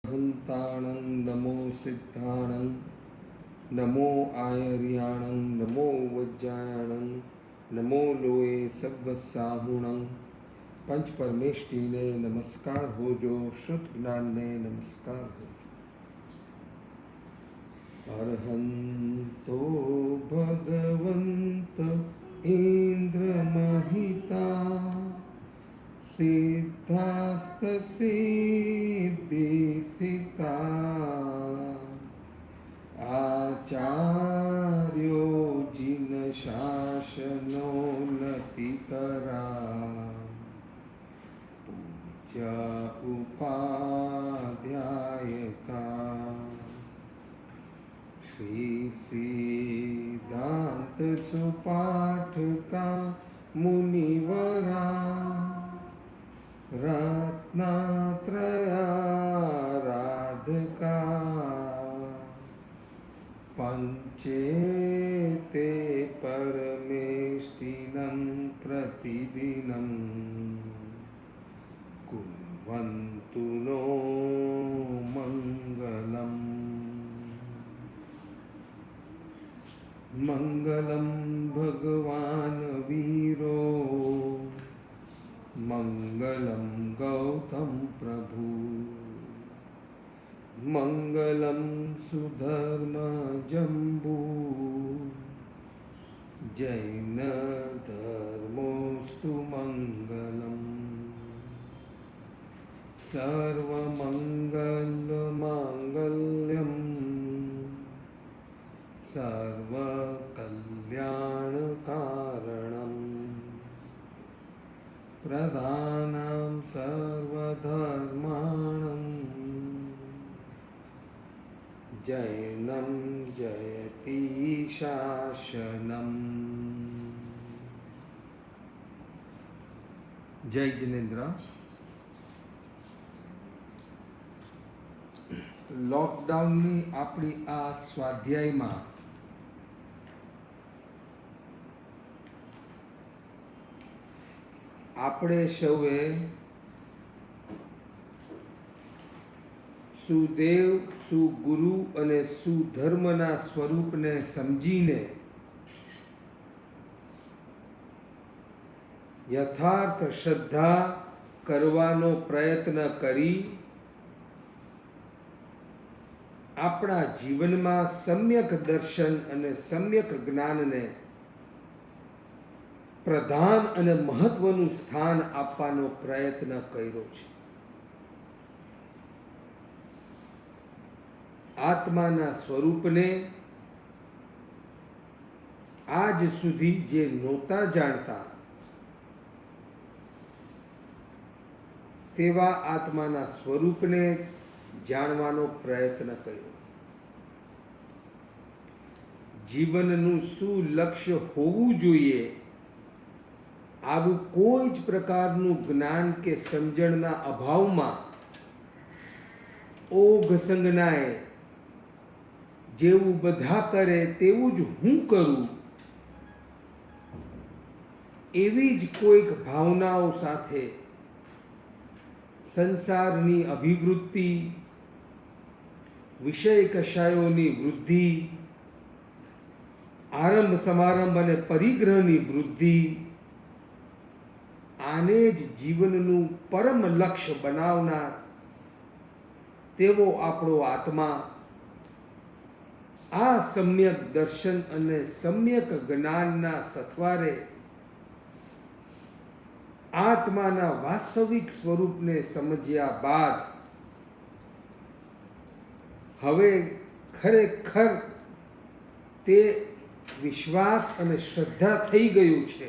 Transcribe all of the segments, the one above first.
हन्ताणं नमो सिद्धाणं नमो आयर्याणं नमो वज्रायणं नमो लोए सब्वसाहुणं। पंच परमेष्टि ने नमस्कार हो जो, श्रुत ज्ञान ने नमस्कार हो। अर्हन्तो भगवन्त इंद्र महिता सिद्धास्त सिद्धि स्थिता आचार्यो जिन शासनोन्नति करा पूज्य उपाध्यायका श्री सिद्धांत सुपाठका मुनिवरा रत्नात्रयाराधका पंचेते परमेष्टिनं प्रतिदिनं कुर्वन्तु नो मंगलम्। मंगलं भगवान वीरो मंगलं गौतम प्रभु मंगलं सुधर्म जम्बू जैन धर्मोस्तु मंगलम्। सर्वमंगल मांगल्यम् सर्वकल्याणकारणम् प्रधानं सर्वधर्माणं जैनं जयति शासनम्। जय जिनेन्द्र। लॉकडाउननी आपणी आ स्वाध्यायમાં આપણે સૌએ સુદેવ સુગુરુ અને સુધર્મના સ્વરૂપને સમજીને યથાર્થ શ્રદ્ધા કરવાનો પ્રયત્ન કરી આપણા જીવનમાં સમ્યક દર્શન અને સમ્યક જ્ઞાનને પ્રધાન અને મહત્વનું સ્થાન આપવાનો પ્રયત્ન કર્યો છે। આત્માના સ્વરૂપને આજ સુધી જે નહોતા જાણતા તેવા આત્માના સ્વરૂપને જાણવાનો પ્રયત્ન કર્યો। જીવનનું શું લક્ષ્ય હોવું જોઈએ આવું કોઈ જ પ્રકારનું જ્ઞાન કે સમજણના અભાવમાં ઓઘ સંજ્ઞાએ જેવું બધા કરે તેવું જ હું કરું એવી જ કોઈક ભાવનાઓ સાથે સંસારની અભિવૃત્તિ, વિષય કષાયોની વૃદ્ધિ, આરંભ સમારંભ અને પરિગ્રહની વૃદ્ધિ, આને જ જીવનનું પરમ લક્ષ્ય બનાવનાર તેવો આપણો આત્મા આ સમ્યક દર્શન અને સમ્યક જ્ઞાનના સથવારે આત્માના વાસ્તવિક સ્વરૂપને સમજ્યા બાદ હવે ખરેખર તે વિશ્વાસ અને શ્રદ્ધા થઈ ગયું છે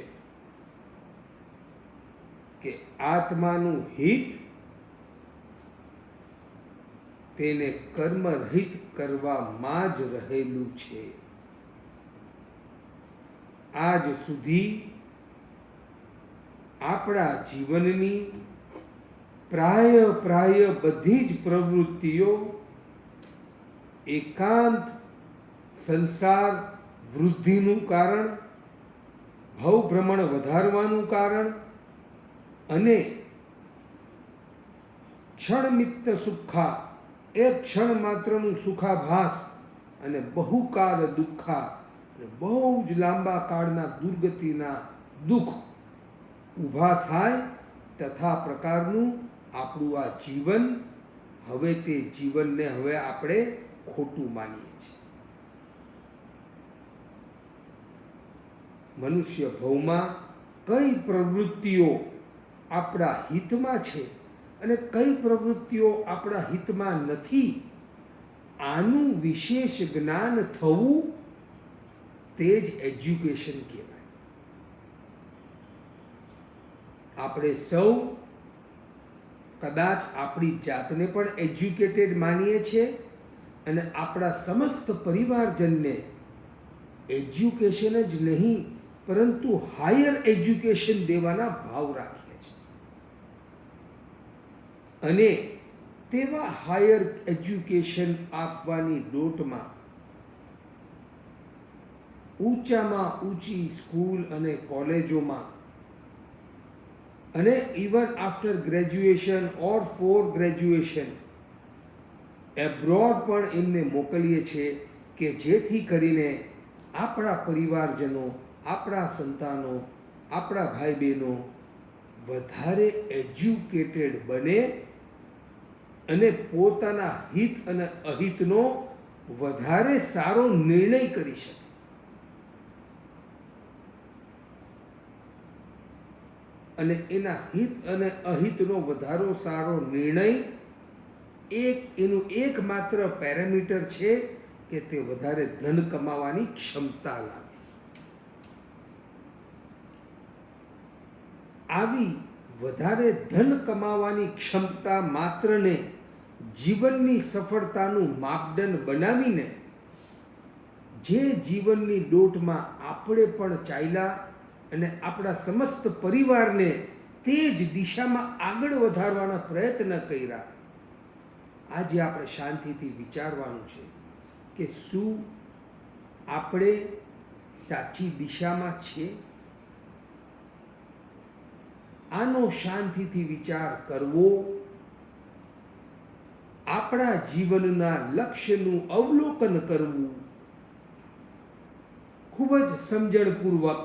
કે આત્માનું હિત તેને કર્મરહિત કરવામાં જ રહેલું છે। આજ સુધી આપણા જીવનની પ્રાય બધી જ પ્રવૃત્તિઓ એકાંત સંસાર વૃદ્ધિનું કારણ, ભવભ્રમણ વધારવાનું કારણ અને ક્ષણમિત્ત સુખા એક ક્ષણ માત્રનું સુખાભાસ અને બહુકાળ દુઃખા અને બહુ જ લાંબા કાળના દુર્ગતિના દુઃખ ઊભા થાય તથા પ્રકારનું આપણું આ જીવન, હવે તે જીવનને હવે આપણે ખોટું માનીએ છીએ. મનુષ્ય ભવમાં કઈ પ્રવૃત્તિઓ આપણા હિતમાં છે અને કઈ પ્રવૃત્તિઓ આપણા હિતમાં નથી, આનું વિશેષ જ્ઞાન થવું તે જ એજ્યુકેશન કહેવાય. આપણે સૌ કદાચ આપણી જાતને પણ એજ્યુકેટેડ માનીએ છીએ અને આપણા સમસ્ત પરિવારજનને એજ્યુકેશન જ નહીં પરંતુ હાયર એજ્યુકેશન દેવાના ભાવ રાખીએ છીએ. અને તેવા હાયર એજ્યુકેશન આપવાની દોટમાં ઊંચામાં ઊંચી સ્કૂલ અને કોલેજોમાં અને ઇવન આફ્ટર ગ્રેજ્યુએશન ઓર ફોર ગ્રેજ્યુએશન એબ્રોડ પણ એમને મોકલીએ છીએ કે જેથી કરીને આપણા પરિવારજનો, આપણા સંતાનો, આપણા ભાઈ બહેનો વધારે એજ્યુકેટેડ બને અને પોતાના હિત અને અહિતનો વધારે સારો નિર્ણય કરી શકે. અને એના હિત અને અહિતનો વધારો સારો નિર્ણય એનું એકમાત્ર પેરામીટર છે કે તે વધારે ધન કમાવાની ક્ષમતા લાવે. આવી વધારે ધન કમાવાની ક્ષમતા માત્રને જીવનની સફળતાનું માપદંડ બનાવીને જે જીવનની દોટમાં આપણે પણ ચાલ્યા અને આપણા સમસ્ત પરિવારને તે જ દિશામાં આગળ વધારવાના પ્રયત્ન કર્યા, આજે આપણે શાંતિથી વિચારવાનું છે કે શું આપણે સાચી દિશામાં છીએ? આનો શાંતિથી વિચાર કરવો, આપણા જીવનના લક્ષ્યનું અવલોકન કરવું, ખૂબ જ સમજણપૂર્વક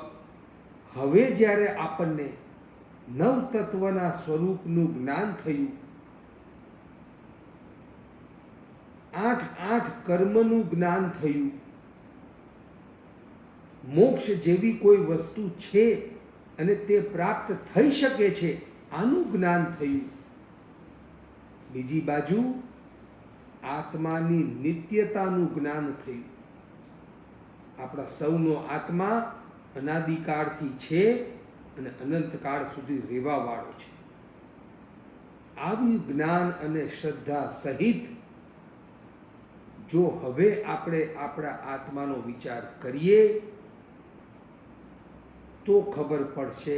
હવે જ્યારે આપણને નવતત્વના સ્વરૂપનું જ્ઞાન થયું, 8 કર્મનું જ્ઞાન થયું, મોક્ષ જેવી કોઈ વસ્તુ છે અને તે પ્રાપ્ત થઈ શકે છે આનું જ્ઞાન થયું. બીજી બાજુ આત્માની નિત્યતાનું જ્ઞાન થયું. આપણા સૌનો આત્મા અનાદિકાળથી છે અને અનંતકાળ સુધી રહેવાવાળો છે. આવી જ્ઞાન અને શ્રદ્ધા સહિત જો હવે આપણે આપણા આત્માનો વિચાર કરીએ તો ખબર પડશે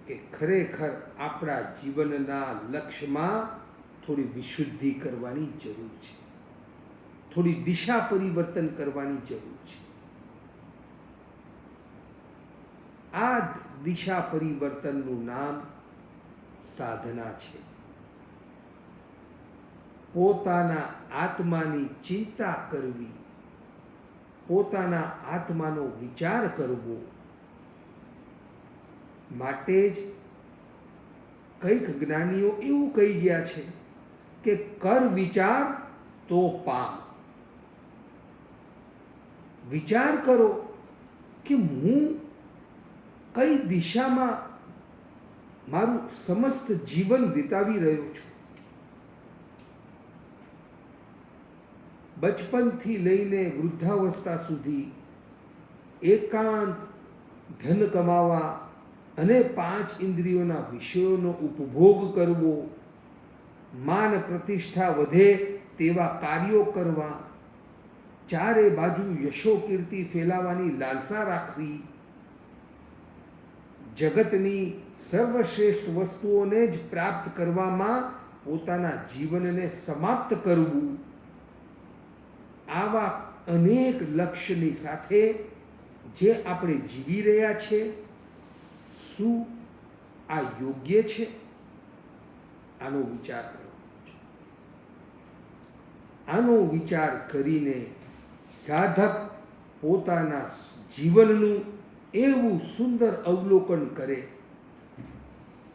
કે ખરેખર આપણા જીવનના લક્ષ્યમાં થોડી વિશુદ્ધિ કરવાની જરૂર છે, થોડી દિશા પરિવર્તન કરવાની જરૂર છે. આ દિશા પરિવર્તનનું નામ સાધના છે. પોતાના આત્માની ચિંતા કરવી, પોતાના આત્માનો વિચાર કરવો માટે જ કઈક જ્ઞાનીઓ એવું કહી ગયા છે કે કર વિચાર તો પામ. વિચાર કરો કે હું કઈ દિશામાં મારું સમસ્ત જીવન વિતાવી રહ્યો છું. બચપનથી લઈને વૃદ્ધાવસ્થા સુધી એકાંત ધન કમાવા અને 5 ઇન્દ્રિયોના વિષયોનો ઉપભોગ કરવો, માન પ્રતિષ્ઠા વધે તેવા કાર્યો કરવા, ચારે બાજુ યશો કીર્તિ ફેલાવાની લાલસા રાખવી, જગતની સર્વશ્રેષ્ઠ વસ્તુઓને જ પ્રાપ્ત કરવામાં પોતાના જીવનને સમાપ્ત કરવું, આવા અનેક લક્ષ્યની સાથે જે આપણે જીવી રહ્યા છે, શું આ યોગ્ય છે? આનો વિચાર કરવાનો છે. આનો વિચાર કરીને સાધક પોતાના જીવનનું એવું સુંદર અવલોકન કરે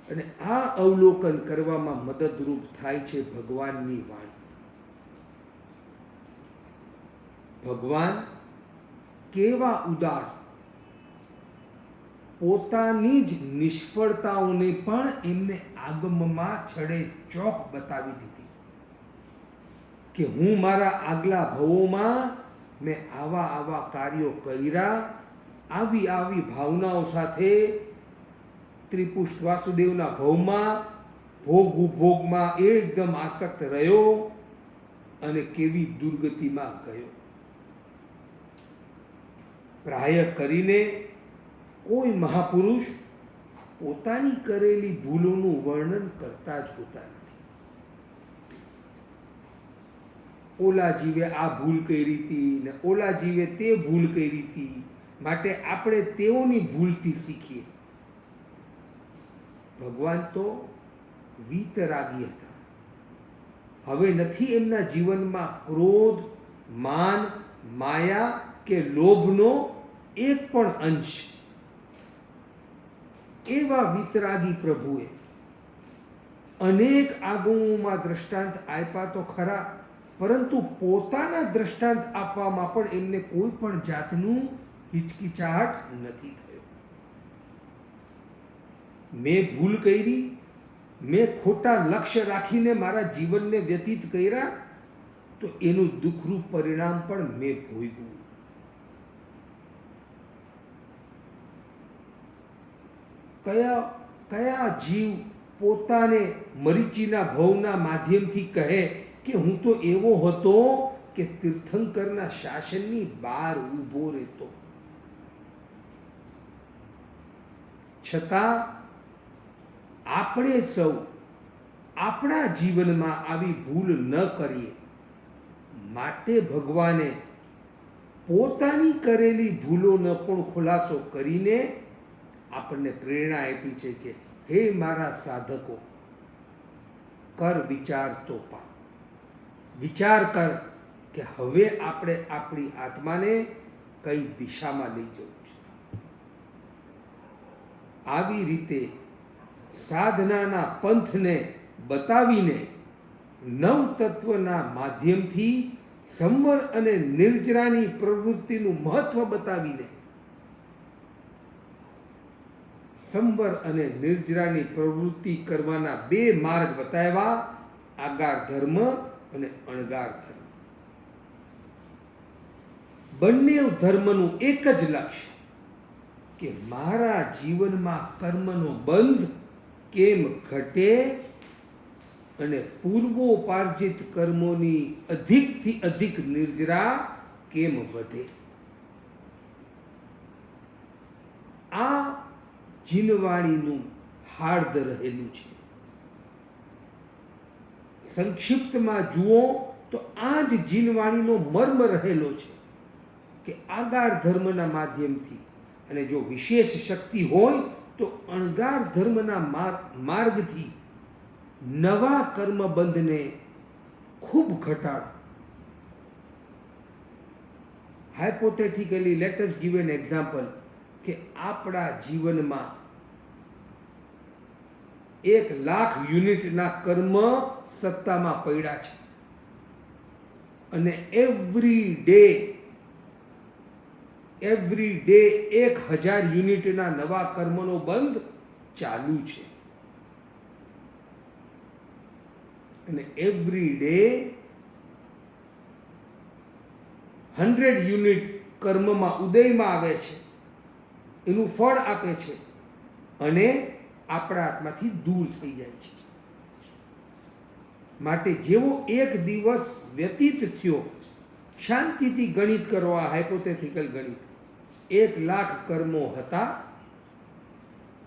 અને આ અવલોકન કરવામાં મદદરૂપ થાય છે ભગવાનની વાણી. ભગવાન કેવા ઉદાર, પોતાની જ નિષ્ફળતાઓને પણ એમને આગમમાં છડે ચોક બતાવી દીધી કે હું મારા આગલા ભવોમાં મેં આવા કાર્યો કર્યા, આવી ભાવનાઓ સાથે ત્રિપુષ્ટ વાસુદેવના ભવમાં ભોગ ઉપભોગમાં એકદમ આસક્ત રહ્યો અને કેવી દુર્ગતિમાં ગયો. પ્રાય કરીને કોઈ મહાપુરુષ પોતાની કરેલી ભૂલોનું વર્ણન કરતા જ હોતા નથી. ઓલા જીવે આ ભૂલ કરી હતી ને ઓલા જીવે તે ભૂલ કરી હતી, માટે આપણે તેઓની ભૂલથી શીખીએ. ભગવાન તો વીતરાગી હતા. હવે નથી એમના જીવનમાં ક્રોધ, માન, માયા કે લોભનો એક પણ અંશ. એવા વિતરાગી પ્રભુએ અનેક આગમોમાં દ્રષ્ટાંત આપ્યા તો ખરા, પરંતુ પોતાના દ્રષ્ટાંત આપવામાં પણ એમને કોઈ પણ જાતનું હિચકિચાહટ નથી થયો. મેં ભૂલ કરી, મેં ખોટા લક્ષ્ય રાખીને મારા જીવનને વ્યતીત કર્યા, તો એનું દુઃખરૂપ પરિણામ પણ મેં ભોગવ્યું. કયા જીવ પોતાને મરીચીના ભવના માધ્યમથી કહે કે હું તો એવો હતો કે તીર્થંકરના શાસનની બહાર ઊભો રહેતો. છતાં આપણે સૌ આપણા જીવનમાં આવી ભૂલ ન કરીએ, માટે ભગવાને પોતાની કરેલી ભૂલોનો પણ ખુલાસો કરીને આપણને પ્રેરણા આપી છે કે હે મારા સાધકો, કર વિચાર તો પાપ. વિચાર કર કે હવે આપણે આપણી આત્માને કઈ દિશામાં લઈ જવું છે. આવી રીતે સાધનાના પંથને બતાવીને નવ તત્વના માધ્યમથી સંવર અને નિર્જરાની પ્રવૃત્તિનું મહત્વ બતાવીને સંવર અને નિર્જરાની પ્રવૃત્તિ કરવાના બે માર્ગ બતાવ્યા, આગાર ધર્મ અને અણગાર ધર્મ. બંને ધર્મનું એક જ લક્ષ્ય કે મારા જીવનમાં કર્મનો બંધ કેમ ઘટે અને પૂર્વોપાર્જિત કર્મોની અધિકથી અધિક નિર્જરા કેમ વધે. આ જીનવાણીનું હાર્દ રહેલું છે. સંક્ષિપ્તમાં જુઓ તો આ જ જીનવાણીનો મર્મ રહેલો છે કે આગાર ધર્મના માધ્યમથી, અને જો વિશેષ શક્તિ હોય તો અણગાર ધર્મના માર્ગથી નવા કર્મબંધને ખૂબ ઘટાડો. Hypothetically let us give an example કે આપણા જીવનમાં 1,00,000 યુનિટના કર્મ સત્તામાં પડ્યા છે અને એવરી ડે 1,000 યુનિટના નવા કર્મનો બંધ ચાલુ છે. અને એવરી ડે 100 યુનિટ કર્મમાં ઉદયમાં આવે છે, એનું ફળ આપે છે અને આપણા આત્માથી દૂર થઈ જાય છે. માટે જેવો એક દિવસ વ્યતીત થયો, શાંતિથી ગણિત કરો, આ હાઇપોથેટિકલ ગણિત, 1,00,000 કર્મો હતા,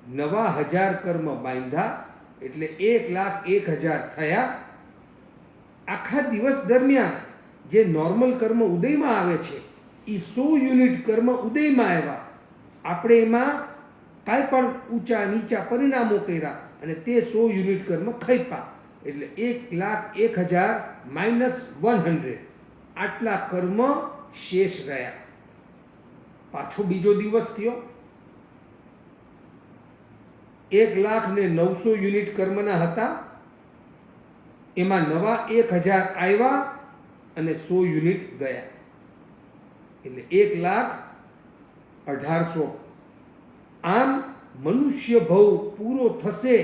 નવા 1000 કર્મ બાંધ્યા એટલે 1,01,000 થયા. આખા દિવસ દરમિયાન જે નોર્મલ કર્મ ઉદયમાં આવે છે એ 100 યુનિટ કર્મ ઉદયમાં આવ્યા. આપણે એમાં કાંઈ પણ ઊંચા નીચા પરિણામો કર્યા અને તે 100 યુનિટ કર્મ ખપ્યા. એટલે 1,01,000 માઇનસ 100 આટલા કર્મ શેષ રહ્યા. પાછો બીજો દિવસ થયો. 1,09,000 યુનિટ કર્મના હતા, એમાં નવા 1,000 આવ્યા અને 100 યુનિટ ગયા, એટલે 1,18,000. આમ મનુષ્ય ભવ પૂરો થશે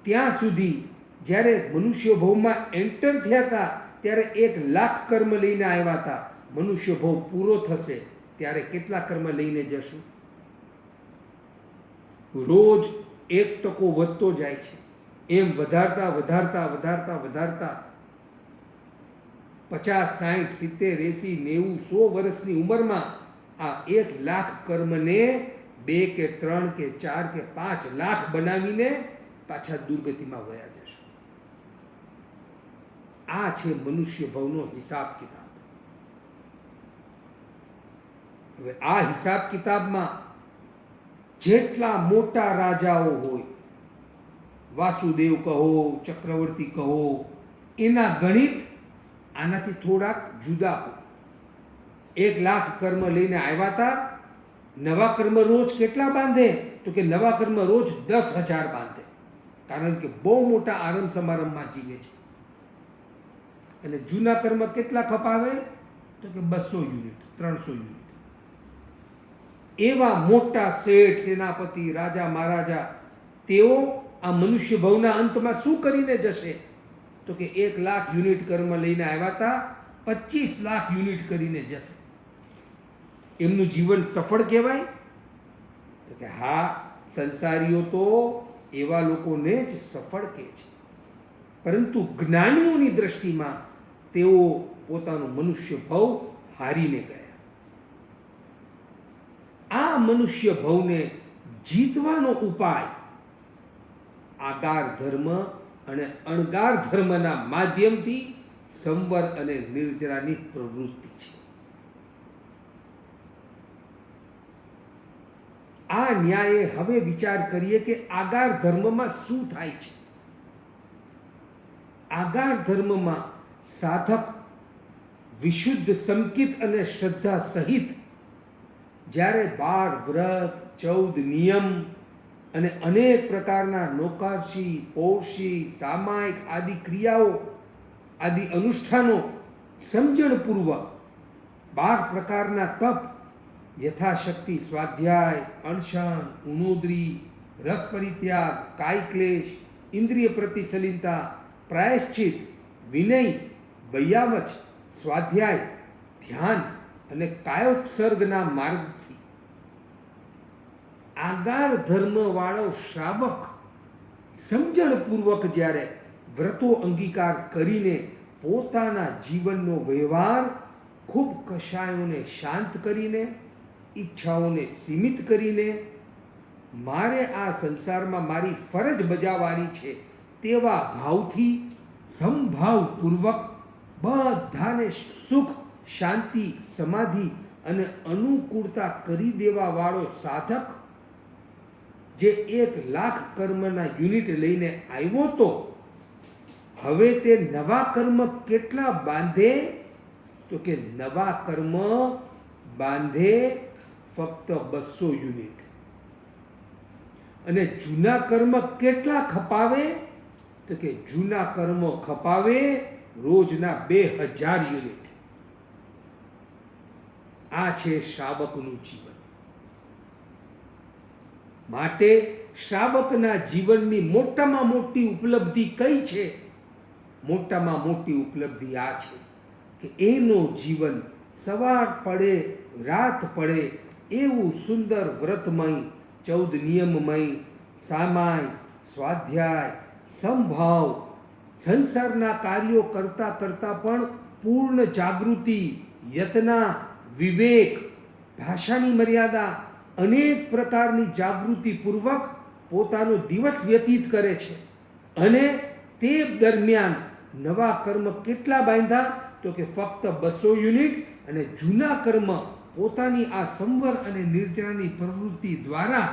ત્યાં સુધી, જ્યારે મનુષ્ય ભવમાં એન્ટર થયા હતા ત્યારે 1,00,000 કર્મ લઈને આવ્યા હતા. મનુષ્ય ભવ પૂરો થશે ત્યારે કેટલા કર્મ લઈને જશું? રોજ 1% વધતો જાય છે. એમ વધારતા વધારતા વધારતા વધારતા 50, 60, 70, 80, 90, 100 વર્ષની ઉંમરમાં આ 1,00,000 કર્મને 2 કે 3 કે 4 કે 5 લાખ બનાવીને પાછા દુર્ગતિમાં વયા જશું. આ છે મનુષ્ય ભવનો હિસાબ કિતાબ. હવે આ હિસાબ કિતાબમાં જેટલા મોટા રાજાઓ હોય, વાસુદેવ કહો, ચક્રવર્તી કહો, એના ગણિત આનાથી થોડાક જુદા હોય. 1,00,000 કર્મ લઈને આવ્યા હતા. નવા કર્મ રોજ કેટલા બાંધે? તો કે નવા કર્મ રોજ 10,000 બાંધે, કારણ કે બહુ મોટા આરંભ સમારંભમાં જીવે છે. અને જૂના કર્મ કેટલા ખપાવે? તો કે 200 યુનિટ, 300 યુનિટ. એવા મોટા શેઠ, સેનાપતિ, રાજા, મહારાજા, તેઓ આ મનુષ્ય ભવના અંતમાં શું કરીને જશે? તો કે 1,00,000 યુનિટ કર્મ લઈને આવ્યા હતા, 25,00,000 યુનિટ કરીને જશે. એમનું જીવન સફળ કહેવાય? તો કે હા, સંસારીઓ તો એવા લોકોને જ સફળ કહે છે, પરંતુ જ્ઞાનીઓની દ્રષ્ટિમાં તેઓ પોતાનું મનુષ્ય ભવ હારીને ગયા. આ મનુષ્ય ભવને જીતવાનો ઉપાય આગાર ધર્મ અને અણગાર ધર્મના માધ્યમથી સંવર અને નિર્જરાની પ્રવૃત્તિ છે. આ ન્યાયે હવે વિચાર કરીએ કે આગાર ધર્મમાં શું થાય છે. આગાર ધર્મમાં સાધક વિશુદ્ધ સંકિત અને શ્રદ્ધા સહિત જ્યારે 12 વ્રત, 14 નિયમ અને અનેક પ્રકારના નોકારશી, પૌરશી, સામાયિક આદિ ક્રિયાઓ, આદિ અનુષ્ઠાનો સમજણપૂર્વક 12 પ્રકારના તપ, યથાશક્તિ સ્વાધ્યાય, અણશન, ઉનોદરી, રસ પરિત્યાગ, કાય ક્લેશ, ઇન્દ્રિય પ્રતિસલિનતા, પ્રાયશ્ચિત, વિનય, વૈયાવચ, સ્વાધ્યાય, ધ્યાન અને કાયોત્સર્ગના માર્ગથી આગાર ધર્મવાળો શ્રાવક સમજણપૂર્વક જ્યારે વ્રતો અંગીકાર કરીને પોતાના જીવનનો વ્યવહાર ખૂબ કશાયોને શાંત કરીને, ઈચ્છાઓને સીમિત કરીને, મારે આ સંસારમાં મારી ફરજ બજાવવાની છે તેવા ભાવથી સમભાવપૂર્વક બધાને સુખ, શાંતિ, સમાધિ અને અનુકૂળતા કરી દેવાવાળો સાધક જે 1,00,000 કર્મના યુનિટ લઈને આવ્યો તો હવે તે નવા કર્મ કેટલા બાંધે? તો કે નવા કર્મ બાંધે ફક્ત 200 યુનિટ. અને જૂના કર્મ કેટલા ખપાવે? તો કે જૂના કર્મ ખપાવે રોજના 2,000 યુનિટ. આ છે શ્રાવકનું જીવન. માટે શ્રાવકના જીવનની મોટામાં મોટી ઉપલબ્ધિ કઈ છે? મોટામાં મોટી ઉપલબ્ધિ આ છે કે એનું જીવન સવાર પડે રાત પડે એવું સુંદર વ્રતમય, 14 નિયમમય, સામાય, સ્વાધ્યાય, સંભાવ, સંસારના કાર્યો કરતા કરતા પણ પૂર્ણ જાગૃતિ, યતના, વિવેક, ભાષાની મર્યાદા, અનેક પ્રકારની જાગૃતિપૂર્વક પોતાનો દિવસ વ્યતીત કરે છે. અને તે દરમિયાન નવા કર્મ કેટલા બાંધ્યા? તો કે ફક્ત 200 યુનિટ. અને જૂના કર્મ પોતાની આ સંવર અને નિર્જરાની પ્રવૃત્તિ દ્વારા,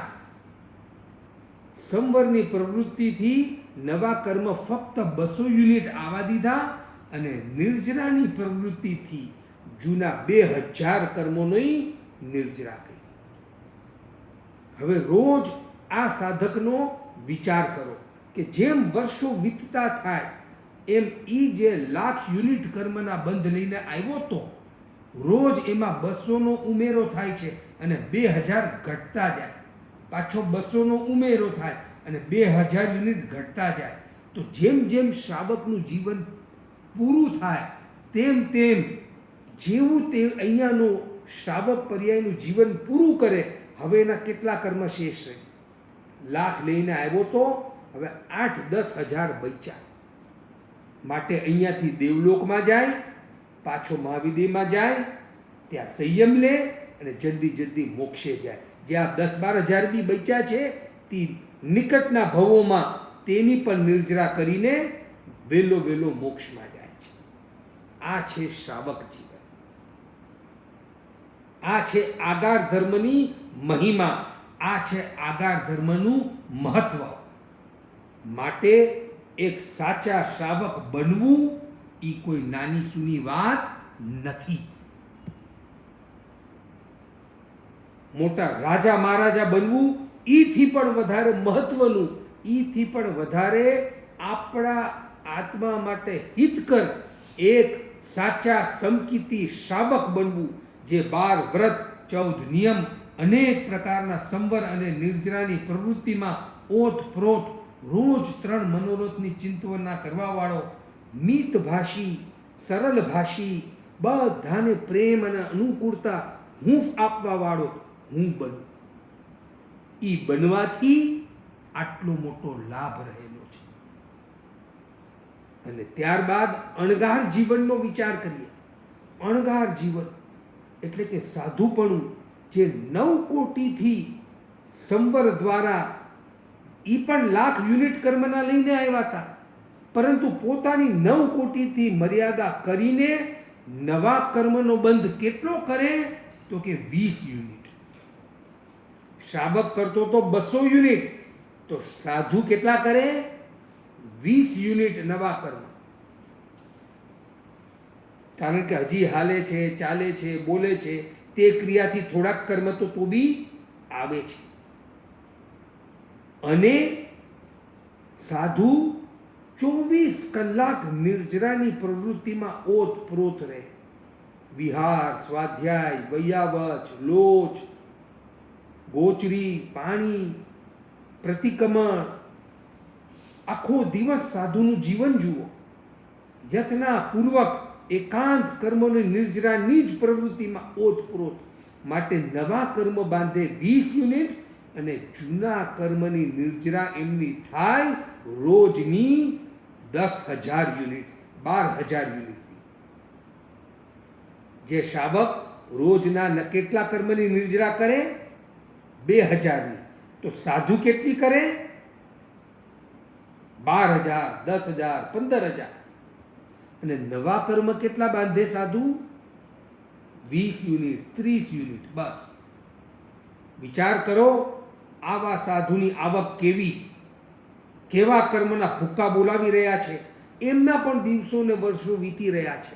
સંવરની પ્રવૃત્તિથી નવા કર્મ ફક્ત 200 યુનિટ આવવા દીધા અને નિર્જરાની પ્રવૃત્તિથી જૂના 2000 કર્મોની નિર્જરા કરી. હવે રોજ આ સાધકનો વિચાર કરો કે જેમ વર્ષો વીતતા થાય એમ જે 1,00,000 યુનિટ કર્મના બંધ લઈને આવ્યો તો રોજ એમાં 200નો ઉમેરો થાય છે અને 2000 ઘટતા જાય, પાછો 200નો ઉમેરો થાય અને 2000 યુનિટ ઘટતા જાય. તો જેમ જેમ શ્રાવકનું જીવન પૂરું થાય તેમ તેમ જેવું તે અહીંયાનું શ્રાવક પર્યાયનું જીવન પૂરું કરે, હવે એના કેટલા કર્મ શેષ રહે? 1,00,000 લઈને આવ્યો તો હવે 8-10 હજાર બચ્યા. માટે અહીંયાથી દેવલોકમાં જાય, પાછો મહાવિદેયમાં જાય, ત્યાં સંયમ લે અને જલ્દી જલ્દી મોક્ષે જાય. જ્યાં 10-12 હજાર બી બચ્યા છે તે નિકટના ભવોમાં તેની પણ નિર્જરા કરીને વેલો વેલો મોક્ષમાં જાય છે. આ છે શ્રાવક જીવન. આ છે આગાર ધર્મની મહિમા, આ છે આગાર ધર્મનું મહત્વ. માટે એક સાચા શ્રાવક બનવું એ કોઈ નાની સૂની વાત નથી. મોટા રાજા મહારાજા બનવું ઈથી પણ વધારે મહત્વનું, ઈથી પણ વધારે આપણા આત્મા માટે હિતકર એક સાચા સમકીતી શ્રાવક બનવું, જે 12 વ્રત, 14 નિયમ, અનેક પ્રકારના સંવર અને નિર્જરાની પ્રવૃત્તિમાં ઓતપ્રોત રોજ 3 મનોરથની ચિંતવના કરવાવાળો, મિતભાષી, સરળ ભાષી, બધાને પ્રેમ અને અનુકૂળતા હૂંફ આપવાવાળો હું બનું. એ બનવાથી આટલો મોટો લાભ રહેલો છે. અને ત્યારબાદ અણગાર જીવનનો વિચાર કરીએ. અણગાર જીવન એટલે કે સાધુપણું, જે 9 કોટીથી સંવર દ્વારા એ પણ 1,00,000 યુનિટ કર્મના લઈને આવ્યા હતા, પરંતુ પોતાની 9 કોટીથી મર્યાદા કરીને નવા કર્મનો બંધ કેટલો કરે? તો કે 20 યુનિટ. શ્રાવક કરતો તો 200 યુનિટ, તો સાધુ કેટલા કરે? 20 યુનિટ નવા કર્મ. કારણ કે હજી હાલે છે, ચાલે છે, બોલે છે, તે ક્રિયાથી થોડાક કર્મ તો બી આવે છે. અને સાધુ 24 કલાક નિર્જરાની પ્રવૃત્તિમાં ઓતપ્રોત રહે. વિહાર, સ્વાધ્યાય, વૈયાવચ, લોચ, ગોચરી, પાણી, પ્રતિક્રમણ, આખો દિવસ સાધુનું જીવન જુઓ. યત્નાપૂર્વક એકાંત કર્મોની નિર્જરાની જ પ્રવૃત્તિમાં ઓતપ્રોત. માટે નવા કર્મ બાંધે 20 યુનિટ અને જૂના કર્મની નિર્જરા એમની થાય રોજની 10,000 યુનિટ, 12,000 યુનિટની. જે શ્રાવક રોજના કેટલા કર્મની નિર્જરા કરે? 2,000ની. તો સાધુ કેટલી કરે? 12,000, 10,000, 15,000. અને નવા કર્મ કેટલા બાંધે સાધુ? 20 યુનિટ, 30 યુનિટ, બસ. વિચાર કરો, આવા સાધુની આવક કેવી, કેવા કર્મના ભૂક્કા બોલાવી રહ્યા છે. એમના પણ દિવસો ને વર્ષો વીતી રહ્યા છે.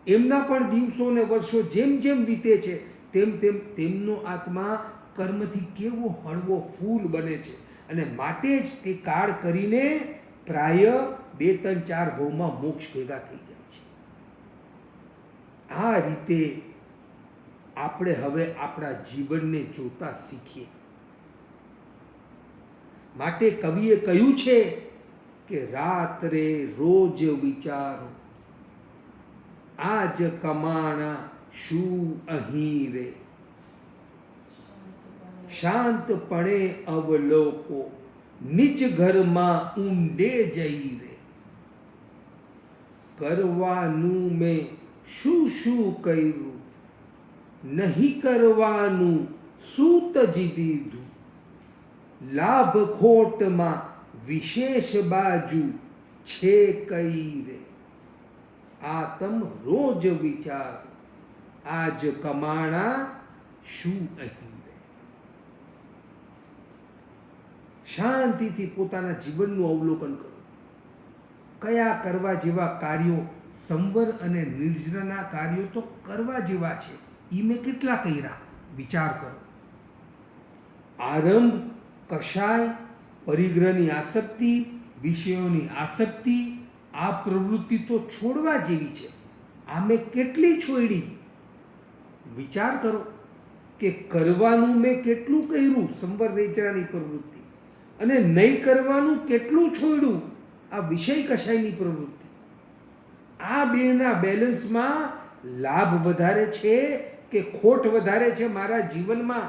એમના પણ દિવસો ને વર્ષો જેમ જેમ વીતે છે તેમ તેમ તેમનો આત્મા કર્મથી કેવો હળવો ફૂલ બને છે. અને માટે જ તે કાળ કરીને પ્રાય 2, 3, 4 ભવમાં મોક્ષ ભેગા થઈ જાય છે. આ રીતે આપણે હવે આપણા જીવનને જોતા શીખીએ. માટે કવિએ કહ્યું છે કે રાત્રે રોજ વિચારો, આજ કમાણા શું અહીં રે, શાંતપણે અવલોકો, નિજ ઘરમાં ઊંડે જઈ રે. કરવાનું મેં શું શું કર્યું, નહીં કરવાનું શું તજી દીધું, લાભ ખોટમાં વિશેષ બાજુ છે કઈ રે. આતમ રોજ વિચાર, આજ કમાણા શું અહીં રે. શાંતિથી પોતાના જીવનનું અવલોકન કરો. કયા કરવા જેવા કાર્યો, સંવર અને નિર્જરાના કાર્યો તો કરવા જેવા છે, એ મેં કેટલા કર્યા વિચાર કરો. આરંભ, કષાય, પરિગ્રહની આસક્તિ, વિષયોની આસક્તિ, આ પ્રવૃત્તિ તો છોડવા જેવી છે. આ મેં કેટલી છોડી વિચાર કરો કે કરવાનું મેં કેટલું કર્યું સંવર નિર્જરાની પ્રવૃત્તિ, અને નહીં કરવાનું કેટલું છોડ્યું આ વિષય કષાયની પ્રવૃત્તિ. આ બેના બેલેન્સમાં લાભ વધારે છે કે ખોટ વધારે છે મારા જીવનમાં,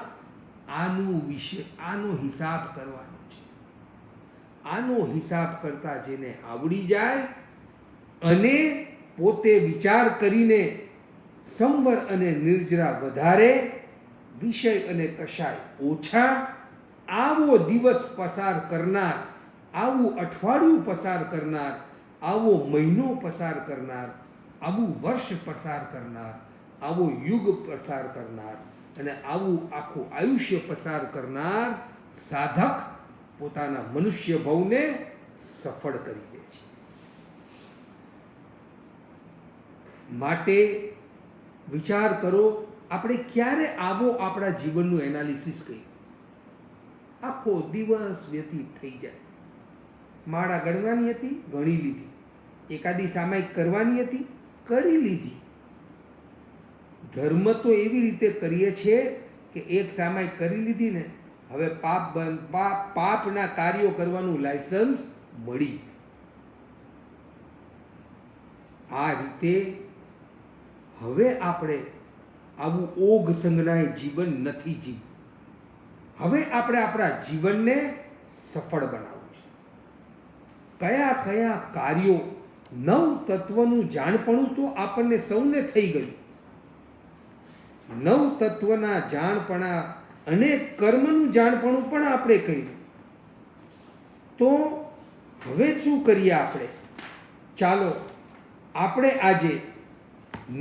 આનો હિસાબ કરવાનો છે. આનો હિસાબ કરતા જેને આવડી જાય અને પોતે વિચાર કરીને સંવર અને નિર્જરા વધારે, વિષય અને કષાય ઓછા, આવો દિવસ પસાર કરનાર, આવું અઠવાડિયું પસાર કરનાર, આવો મહિનો પસાર કરનાર, આવું વર્ષ પસાર કરનાર, આવો યુગ પસાર કરનાર અને આવું આખું આયુષ્ય પસાર કરનાર સાધક પોતાના મનુષ્ય ભવને સફળ કરી દે છે. માટે વિચાર કરો, આપણે ક્યારે આવો આપણા જીવનનું એનાલિસિસ કર્યું? આખો દિવસ વ્યતીત થઈ જાય. માળા ગણવાની હતી, ગણી લીધી. એકાદી સામાયિક કરવાની હતી, કરી લીધી. ધર્મ તો એવી રીતે કરીએ છીએ કે એક સામાયિક કરી લીધી ને, હવે પાપના કાર્યો કરવાનું લાયસન્સ મળી. આ રીતે હવે આપણે આવું ઓઘ સંજ્ઞાય જીવન નથી જીવવું. હવે આપણે આપણા જીવનને સફળ બનાવવું છે. કયા કયા કાર્યો, નવ તત્વનું જાણપણું તો આપણને સૌને થઈ ગયું. નવ તત્વના જાણપણા અને કર્મનું જાણપણું પણ આપણે કર્યું. તો હવે શું કરીએ આપણે? ચાલો આપણે આજે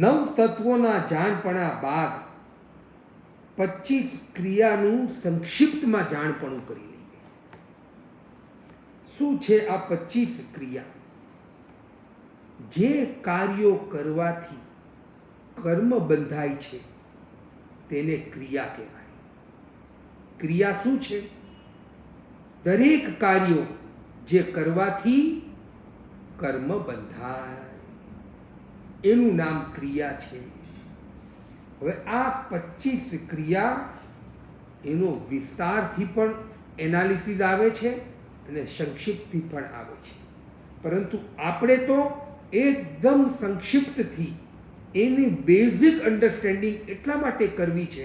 નવ તત્વોના જાણપણા બાદ 25 ક્રિયાનું સંક્ષિપ્તમાં જાણપણું કરી લઈએ. શું છે આ 25 ક્રિયા? જે કાર્યો કરવાથી કર્મ બંધાય છે તેને ક્રિયા કહેવાય. ક્રિયા શું છે? દરેક કાર્યો જે કરવાથી કર્મ બંધાય એનું નામ ક્રિયા છે. હવે આ 25 ક્રિયા, એનો વિસ્તારથી પણ એનાલિસિસ આવે છે અને સંક્ષિપ્તથી પણ આવે છે. પરંતુ આપણે તો એકદમ સંક્ષિપ્તથી એની બેઝિક અન્ડરસ્ટેન્ડિંગ એટલા માટે કરવી છે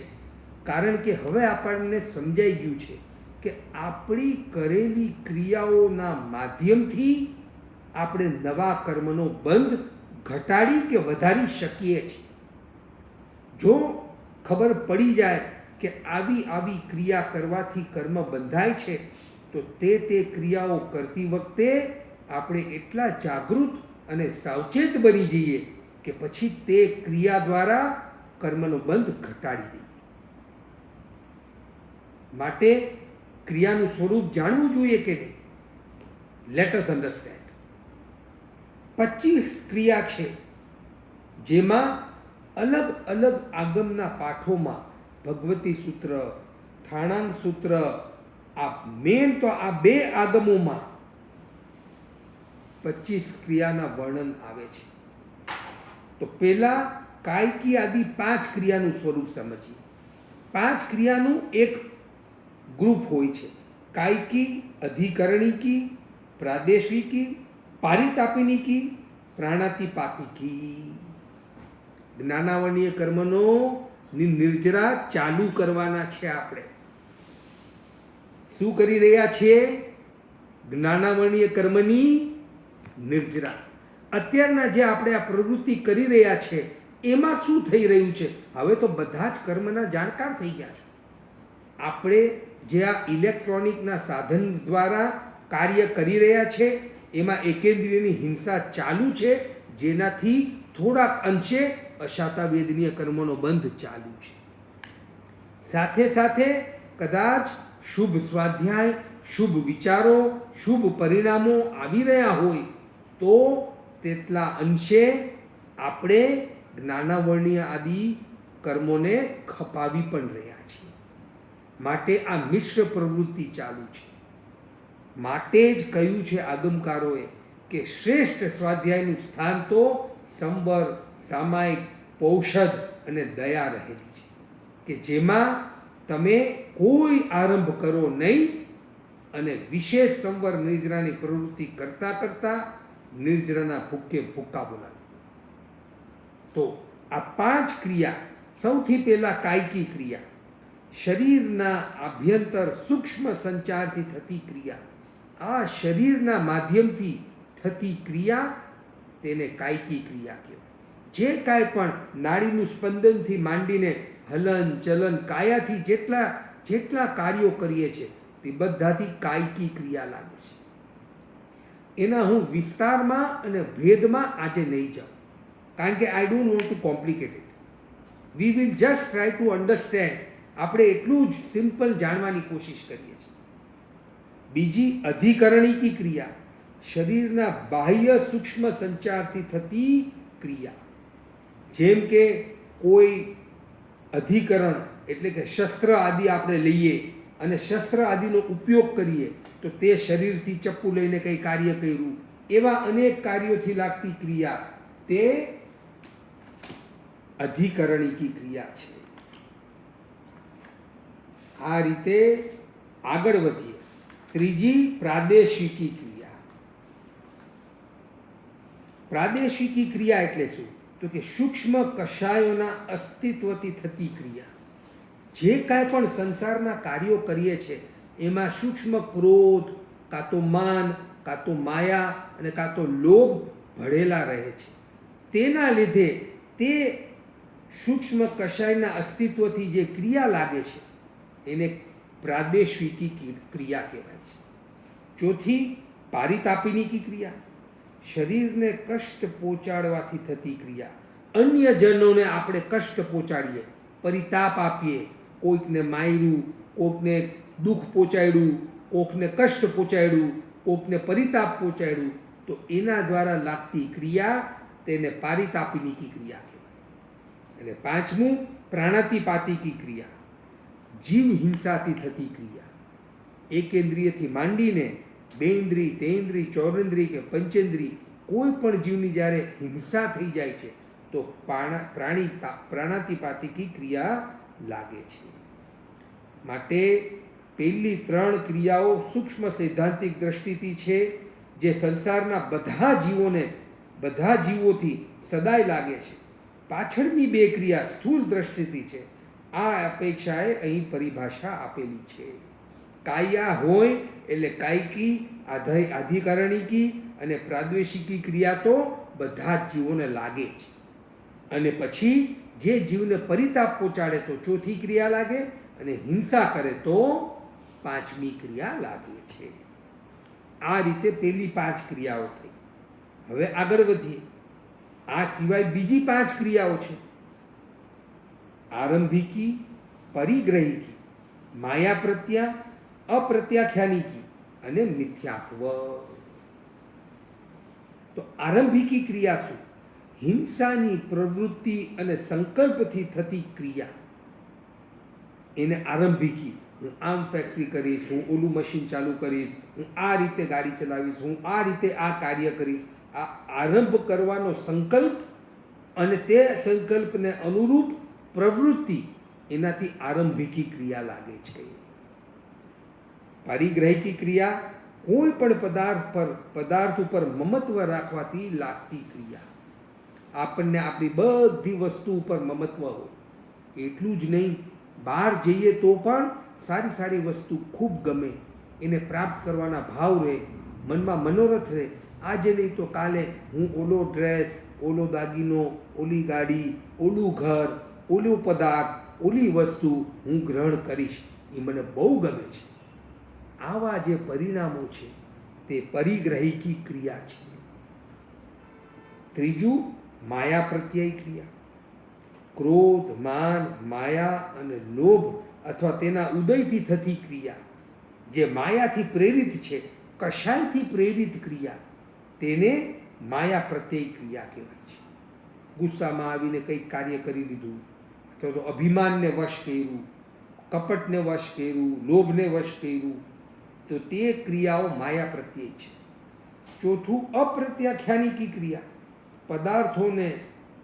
કારણ કે હવે આપણને સમજાઈ ગયું છે કે આપણી કરેલી ક્રિયાઓના માધ્યમથી આપણે નવા કર્મનો બંધ ઘટાડી કે વધારી શકીએ છીએ. જો ખબર પડી જાય કે આવી ક્રિયા કરવાથી કર્મ બંધાય છે તો તે ક્રિયાઓ કરતી વખતે આપણે એટલા જાગૃત અને સાવચેત બની જઈએ કે પછી તે ક્રિયા દ્વારા કર્મનો બંધ ઘટાડી દઈએ. માટે ક્રિયાનું સ્વરૂપ જાણવું જોઈએ કે નહીં? Let us understand. 25 ક્રિયા છે જેમાં અલગ અલગ આગમના પાઠોમાં ભગવતી સૂત્ર, ઠાણાંગ સૂત્ર, આ મેન તો આ બે આગમોમાં 25 ક્રિયાના વર્ણન આવે છે. તો પહેલા કાયકી આદિ 5 ક્રિયાનું સ્વરૂપ સમજીએ. 5 ક્રિયાનું એક ગ્રુપ હોય છે. કાયકી, અધિકરણિકી, પ્રાદેશિકી, પારિતાપિનિકી, પ્રાણાતિપાતિકી. જ્ઞાનાવર્ણીય કર્મનો નિર્જરા ચાલુ કરવાના છે. આપણે શું કરી રહ્યા છીએ? જ્ઞાનાવર્ણીય કર્મની નિર્જરા. અત્યારના જે આપણે આ પ્રવૃત્તિ કરી રહ્યા છે એમાં શું થઈ રહ્યું છે? હવે તો બધા જ કર્મના જાણકાર થઈ ગયા છે. આપણે જે આ ઇલેક્ટ્રોનિકના સાધન દ્વારા કાર્ય કરી રહ્યા છે એમાં એકેન્દ્રિયની હિંસા ચાલુ છે, જેનાથી થોડાક અંશે અશાતાવેદનીય કર્મનો બંધ ચાલુ છે. સાથે સાથે કદાચ શુભ સ્વાધ્યાય, શુભ વિચારો, શુભ પરિણામો આવી રહ્યા હોય તો તેટલા અંશે આપણે જ્ઞાનાવર્ણીય આદિ કર્મોને ખપાવી પણ રહ્યા છીએ. માટે આ મિશ્ર પ્રવૃત્તિ ચાલુ છે. માટે જ કહ્યું છે આગમકારોએ કે શ્રેષ્ઠ સ્વાધ્યાયનું સ્થાન તો સંવર, સામાયિક, પૌષધ અને દયા રહેલી છે, કે જેમાં તમે કોઈ આરંભ કરો નહીં અને વિશેષ સંવર નિર્જરાની પ્રવૃત્તિ કરતાં કરતાં નિર્જરાના ભૂકે ભૂકા બોલાવી. તો આ 5 ક્રિયા, સૌથી પહેલાં કાયકી ક્રિયા, શરીરના આભ્યંતર સૂક્ષ્મ સંચારથી થતી ક્રિયા, આ શરીરના માધ્યમથી થતી ક્રિયા તેને કાયકી ક્રિયા કહેવાય. જે કાંઈ પણ નાડીનું સ્પંદનથી માંડીને હલન ચલન કાયાથી જેટલા કાર્યો કરીએ છીએ તે બધાથી કાયકી ક્રિયા લાગે છે. એના હું વિસ્તારમાં અને ભેદમાં આજે નહીં જાઉં, કારણ કે I don't want to complicate it. We will just try to understand. આપણે એટલું જ સિમ્પલ જાણવાની કોશિશ કરીએ છીએ. બીજી અધિકરણીકી ક્રિયા, શરીરના બાહ્ય સૂક્ષ્મ સંચારથી થતી ક્રિયા. જેમ કે કોઈ અધિકરણ એટલે કે શસ્ત્ર આદિ આપણે લઈએ અને શસ્ત્ર આદિનો ઉપયોગ કરીએ તો તે શરીરથી ચપ્પુ લઈને કંઈ કાર્ય કર્યું, એવા અનેક કાર્યોથી લાગતી ક્રિયા તે અધિકરણીકી ક્રિયા છે. આ રીતે આગળ વધીએ. ત્રીજી પ્રાદેશિકી ક્રિયા. પ્રાદેશિકી ક્રિયા એટલે શું? તો કે સૂક્ષ્મ કષાયોના અસ્તિત્વથી થતી ક્રિયા. જે કાંઈ પણ સંસારના કાર્યો કરીએ છીએ એમાં સૂક્ષ્મ ક્રોધ, કાં તો માન, કાં તો માયા અને કાં તો લોભ ભળેલા રહે છે. તેના લીધે તે સૂક્ષ્મ કષાયના અસ્તિત્વથી જે ક્રિયા લાગે છે એને પ્રાદેશિકી ક્રિયા કહેવાય છે. ચોથી પારિતાપિનીકી ક્રિયા, શરીરને કષ્ટ પહોંચાડવાથી થતી ક્રિયા. અન્ય જનોને આપણે કષ્ટ પહોંચાડીએ, પરિતાપ આપીએ, કોઈકને માર્યું, કોઈકને દુઃખ પહોંચાડ્યું, કોઈકને કષ્ટ પહોંચાડ્યું, કોઈકને પરિતાપ પહોંચાડ્યું, તો એના દ્વારા લાગતી ક્રિયા તેને પારિતાપિનીકી ક્રિયા કહેવાય. અને પાંચમું પ્રાણાતિપાતિકી ક્રિયા, જીવ હિંસાથી થતી ક્રિયા. એકેન્દ્રિયથી માંડીને બેન્દ્રી, તેન્દ્રી, ચોરેન્દ્રી કે પંચેન્દ્રી કોઈ પણ જીવની જ્યારે હિંસા થઈ જાય છે તો પ્રાણાતિપાતિકી ક્રિયા લાગે છે. માટે પહેલી 3 ક્રિયાઓ સૂક્ષ્મ સૈદ્ધાંતિક દ્રષ્ટિથી છે, જે સંસારના બધા જીવોથી સદાય લાગે છે. પાછળની 2 ક્રિયા સ્થૂળ દ્રષ્ટિથી છે. આ અપેક્ષાએ અહીં પરિભાષા આપેલી છે. કાયા હોય એટલે કાયકી, અધિકરણીકી અને પ્રાદેશિકી ક્રિયા તો બધા જ જીવોને લાગે છે. અને પછી જે જીવને પરિતાપ પહોંચાડે તો ચોથી ક્રિયા લાગે, અને હિંસા કરે તો 5મી ક્રિયા લાગે છે. આ રીતે પહેલી 5 ક્રિયાઓ થઈ. હવે આગળ વધીએ. આ સિવાય બીજી 5 ક્રિયાઓ છે. આરંભિકી, પરિગ્રહિકી, માયા પ્રત્યા, અપ્રત્યાખ્યાનિકી અને મિથ્યાત્વ. તો આરંભિકી ક્રિયા શું? હિંસાની પ્રવૃત્તિ અને સંકલ્પથી થતી ક્રિયા, એને આરંભિકી. હું આમ ફેક્ટરી કરીશ, હું ઓલું મશીન ચાલુ કરીશ, હું આ રીતે ગાડી ચલાવીશ, હું આ રીતે આ કાર્ય કરીશ. આ આરંભ કરવાનો સંકલ્પ અને તે સંકલ્પને અનુરૂપ પ્રવૃત્તિ, એનાથી આરંભિકી ક્રિયા લાગે છે. પરિગ્રહિકી ક્રિયા કોઈ પણ પદાર્થ ઉપર મમત્વ રાખવાથી લાગતી ક્રિયા. આપણને આપણી બધી વસ્તુ ઉપર મમત્વ હોય. એટલું જ નહીં, બહાર જઈએ તો પણ સારી સારી વસ્તુ ખૂબ ગમે, એને પ્રાપ્ત કરવાના ભાવ રહે, મનમાં મનોરથ રહે. આજે નહીં તો કાલે હું ઓલો ડ્રેસ, ઓલો દાગીનો, ઓલી ગાડી, ઓલું ઘર, ઓલું પદાર્થ, ઓલી વસ્તુ હું ગ્રહણ કરીશ, એ મને બહુ ગમે છે. આવા જે પરિણામો છે તે પરિગ્રહિકી ક્રિયા છે. ત્રીજું માયા પ્રત્યય ક્રિયા. ક્રોધ, માન, માયા અને લોભ અથવા તેના ઉદયથી થતી ક્રિયા. જે માયાથી પ્રેરિત છે, કશાયથી પ્રેરિત ક્રિયા, તેને માયા પ્રત્યય ક્રિયા કહેવાય છે. ગુસ્સામાં આવીને કંઈક કાર્ય કરી લીધું, અથવા તો અભિમાનને વશ કર્યું, કપટને વશ કર્યું, લોભને વશ કર્યું, તો તે ક્રિયાઓ માયા પ્રત્યય છે. ચોથું અપ્રત્યાખ્યાનિકી ક્રિયા,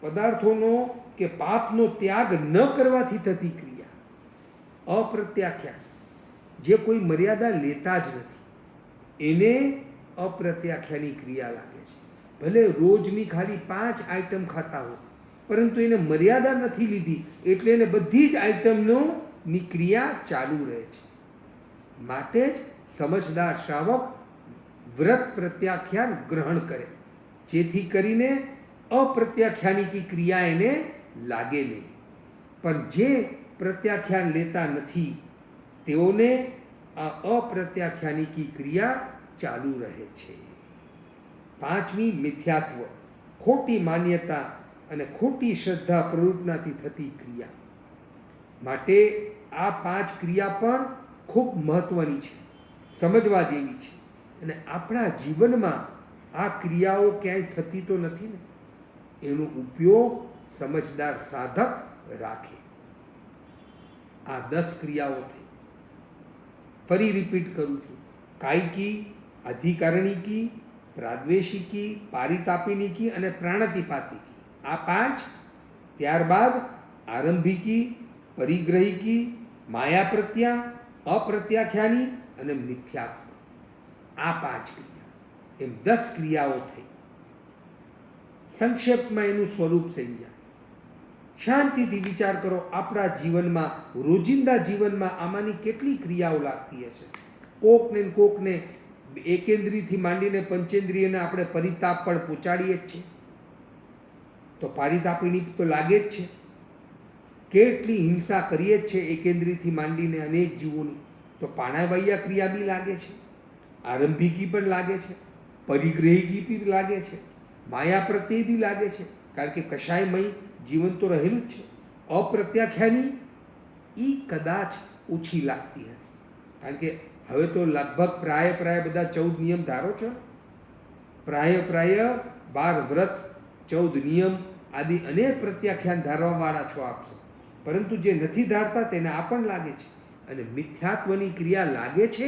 પદાર્થોનો કે પાપનો ત્યાગ ન કરવાથી થતી ક્રિયા. અપ્રત્યાખ્યાન, જે કોઈ મર્યાદા લેતા જ નથી, એને અપ્રત્યાખ્યાની ક્રિયા લાગે છે. ભલે રોજની ખાલી 5 આઈટમ ખાતા હોય, પરંતુ એને મર્યાદા નથી લીધી, એટલે એને બધી જ આઈટમની ક્રિયા ચાલુ રહે છે. માટે જ સમજદાર શ્રાવક વ્રત પ્રત્યાખ્યાન ગ્રહણ કરે, જેથી કરીને અપ્રત્યાખ્યાનિકી ક્રિયા એને લાગે નહીં. પણ જે પ્રત્યાખ્યાન લેતા નથી, તેઓને આ અપ્રત્યાખ્યાનિકી ક્રિયા ચાલુ રહે છે. પાંચમી, મિથ્યાત્વ, ખોટી માન્યતા અને ખોટી શ્રદ્ધા પ્રવૃત્તિથી થતી ક્રિયા. માટે આ 5 ક્રિયા પણ ખૂબ મહત્ત્વની છે, સમજવા જેવી છે. અને આપણા જીવનમાં આ ક્રિયાઓ ક્યાંય થતી તો નથી ને, એનો ઉપયોગ સમજદાર સાધક રાખે. આ 10 ક્રિયાઓ થઈ. ફરી રિપીટ કરું છું: કાયિકી, અધિકારણીકી, પ્રાદ્વેષિકી, પારિતાપિનિકી અને પ્રાણાતિપાતિકી. આ 5. ત્યારબાદ આરંભિકી, પરિગ્રહિકી, માયા પ્રત્યા, અપ્રત્યાખ્યાની અને મિથ્યાત્વ. આ 5 ક્રિયા, એમ 10 ક્રિયાઓ થઈ. સંક્ષેપમાં એનું સ્વરૂપ સમજ્યા. શાંતિથી વિચાર કરો, આપણા જીવનમાં, રોજિંદા જીવનમાં આમાંની કેટલી ક્રિયાઓ લાગતી હશે. કોકને એકેન્દ્રીયથી માંડીને પંચેન્દ્રિયને આપણે પરિતાપ પણ પહોંચાડીએ જ છે, તો પારિતાપિની તો લાગે જ છે. કેટલી હિંસા કરીએ જ છે એકેન્દ્રીયથી માંડીને અનેક જીવોની, તો પાણાવાયા ક્રિયા બી લાગે છે, આરંભિકી પણ લાગે છે, પરિગ્રહિકી બી લાગે છે, માયા પ્રત્યય બી લાગે છે, કારણ કે કશાયમય જીવન તો રહેલું જ છે. અપ્રત્યાખ્યાની એ કદાચ ઓછી લાગતી હશે, કારણ કે હવે તો લગભગ પ્રાય બધા 14 નિયમ ધારો છો. પ્રાય 12 વ્રત, 14 નિયમ આદિ અનેક પ્રત્યાખ્યાન ધારવાવાળા છો આપ સૌ. પરંતુ જે નથી ધારતા તેને આ પણ લાગે છે. અને મિથ્યાત્વની ક્રિયા લાગે છે,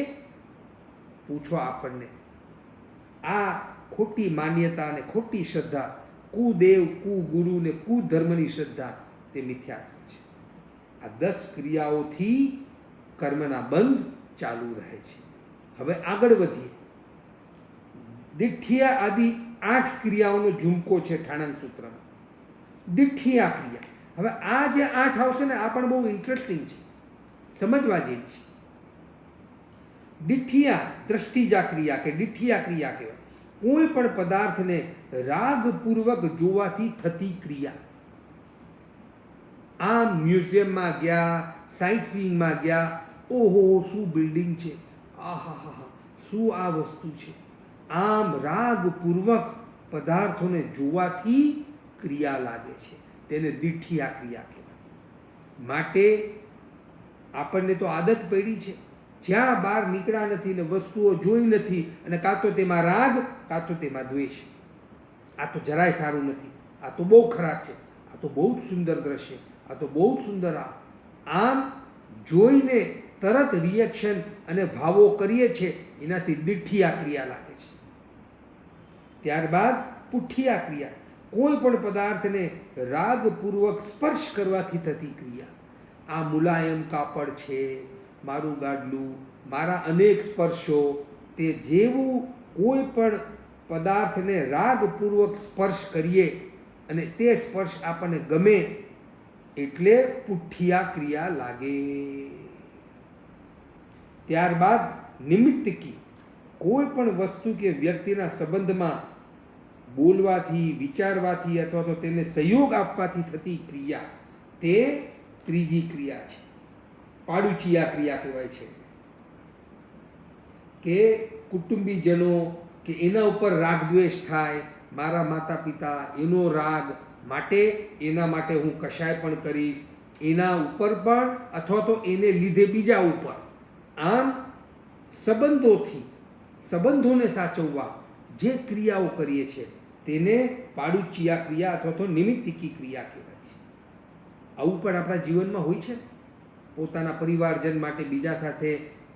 પૂછો આપણને. આ ખોટી માન્યતા અને ખોટી શ્રદ્ધા, કુદેવ, કુગુરુ ને કુધર્મની શ્રદ્ધા, તે મિથ્યાત્વ છે. આ 10 ક્રિયાઓથી કર્મના બંધ ચાલુ રહે છે. હવે આગળ વધીએ. દિઠ્ઠિયા આદિ 8 ક્રિયાઓનો ઝુમકો છે ઠાણંદ સૂત્રમાં. દિઠ્ઠિયા ક્રિયા. હવે આ જે 8 આવશે ને, આ પણ બહુ ઇન્ટરેસ્ટિંગ છે, સમજવા જેવી છે. દિઠ્ઠિયા, દ્રષ્ટિજા ક્રિયા કે દિઠ્ઠિયા ક્રિયા કહેવાય. કોઈ પણ પદાર્થને રાગપૂર્વક જોવાથી થતી ક્રિયા. આમ મ્યુઝિયમમાં ગયા, સાઇટ સીઇંગમાં ગયા, ઓહો શું બિલ્ડિંગ છે, આહાહા શું આ વસ્તુ છે, આમ રાગપૂર્વક પદાર્થોને જોવાથી ક્રિયા લાગે છે, તેને દિઠ્ઠિયા ક્રિયા કહેવાય. માટે આપણને તો આદત પડી છે, જ્યાં બહાર નીકળ્યા નથી ને વસ્તુઓ જોઈ નથી, અને કાં તો તેમાં રાગ, કાં તો તેમાં દ્વેષ. આ તો જરાય સારું નથી, આ તો બહુ ખરાબ છે, આ તો બહુ જ સુંદર દ્રશ્ય, આ તો બહુ જ સુંદર. આમ જોઈને તરત રિએક્શન અને ભાવો કરીએ છીએ, એનાથી દિઠ્ઠિયા ક્રિયા લાગે છે. ત્યારબાદ પુઠ્ઠિયા ક્રિયા, કોઈ પણ પદાર્થને રાગપૂર્વક સ્પર્શ કરવાથી થતી ક્રિયા. આ મુલાયમ કાપડ છે, મારું ગાડલું, મારા અનેક સ્પર્શો, તે જેવું કોઈ પણ પદાર્થને રાગપૂર્વક સ્પર્શ કરીએ અને તે સ્પર્શ આપણને ગમે, એટલે પુઠ્ઠિયા ક્રિયા લાગે. ત્યારબાદ નિમિત્તકી, કોઈ પણ વસ્તુ કે વ્યક્તિના સંબંધમાં બોલવાથી, વિચારવાથી અથવા તો તેને સહયોગ આપવાથી થતી ક્રિયા, તે ત્રીજી ક્રિયા છે. પાડુચિયા ક્રિયા કહેવાય છે. કે કુટુંબીજનો કે એના ઉપર રાગદ્વેષ થાય, મારા માતા પિતા, એનો રાગ, માટે એના માટે હું કશાય પણ કરીશ, એના ઉપર પણ અથવા તો એને લીધે બીજા ઉપર. આમ સંબંધોને સાચવવા જે ક્રિયાઓ કરીએ છીએ તેને પાડુચિયા ક્રિયા અથવા તો નિમિત્તિકી ક્રિયા કહેવાય છે. આવું પણ આપણા જીવનમાં હોય છે. પોતાના પરિવારજન માટે બીજા સાથે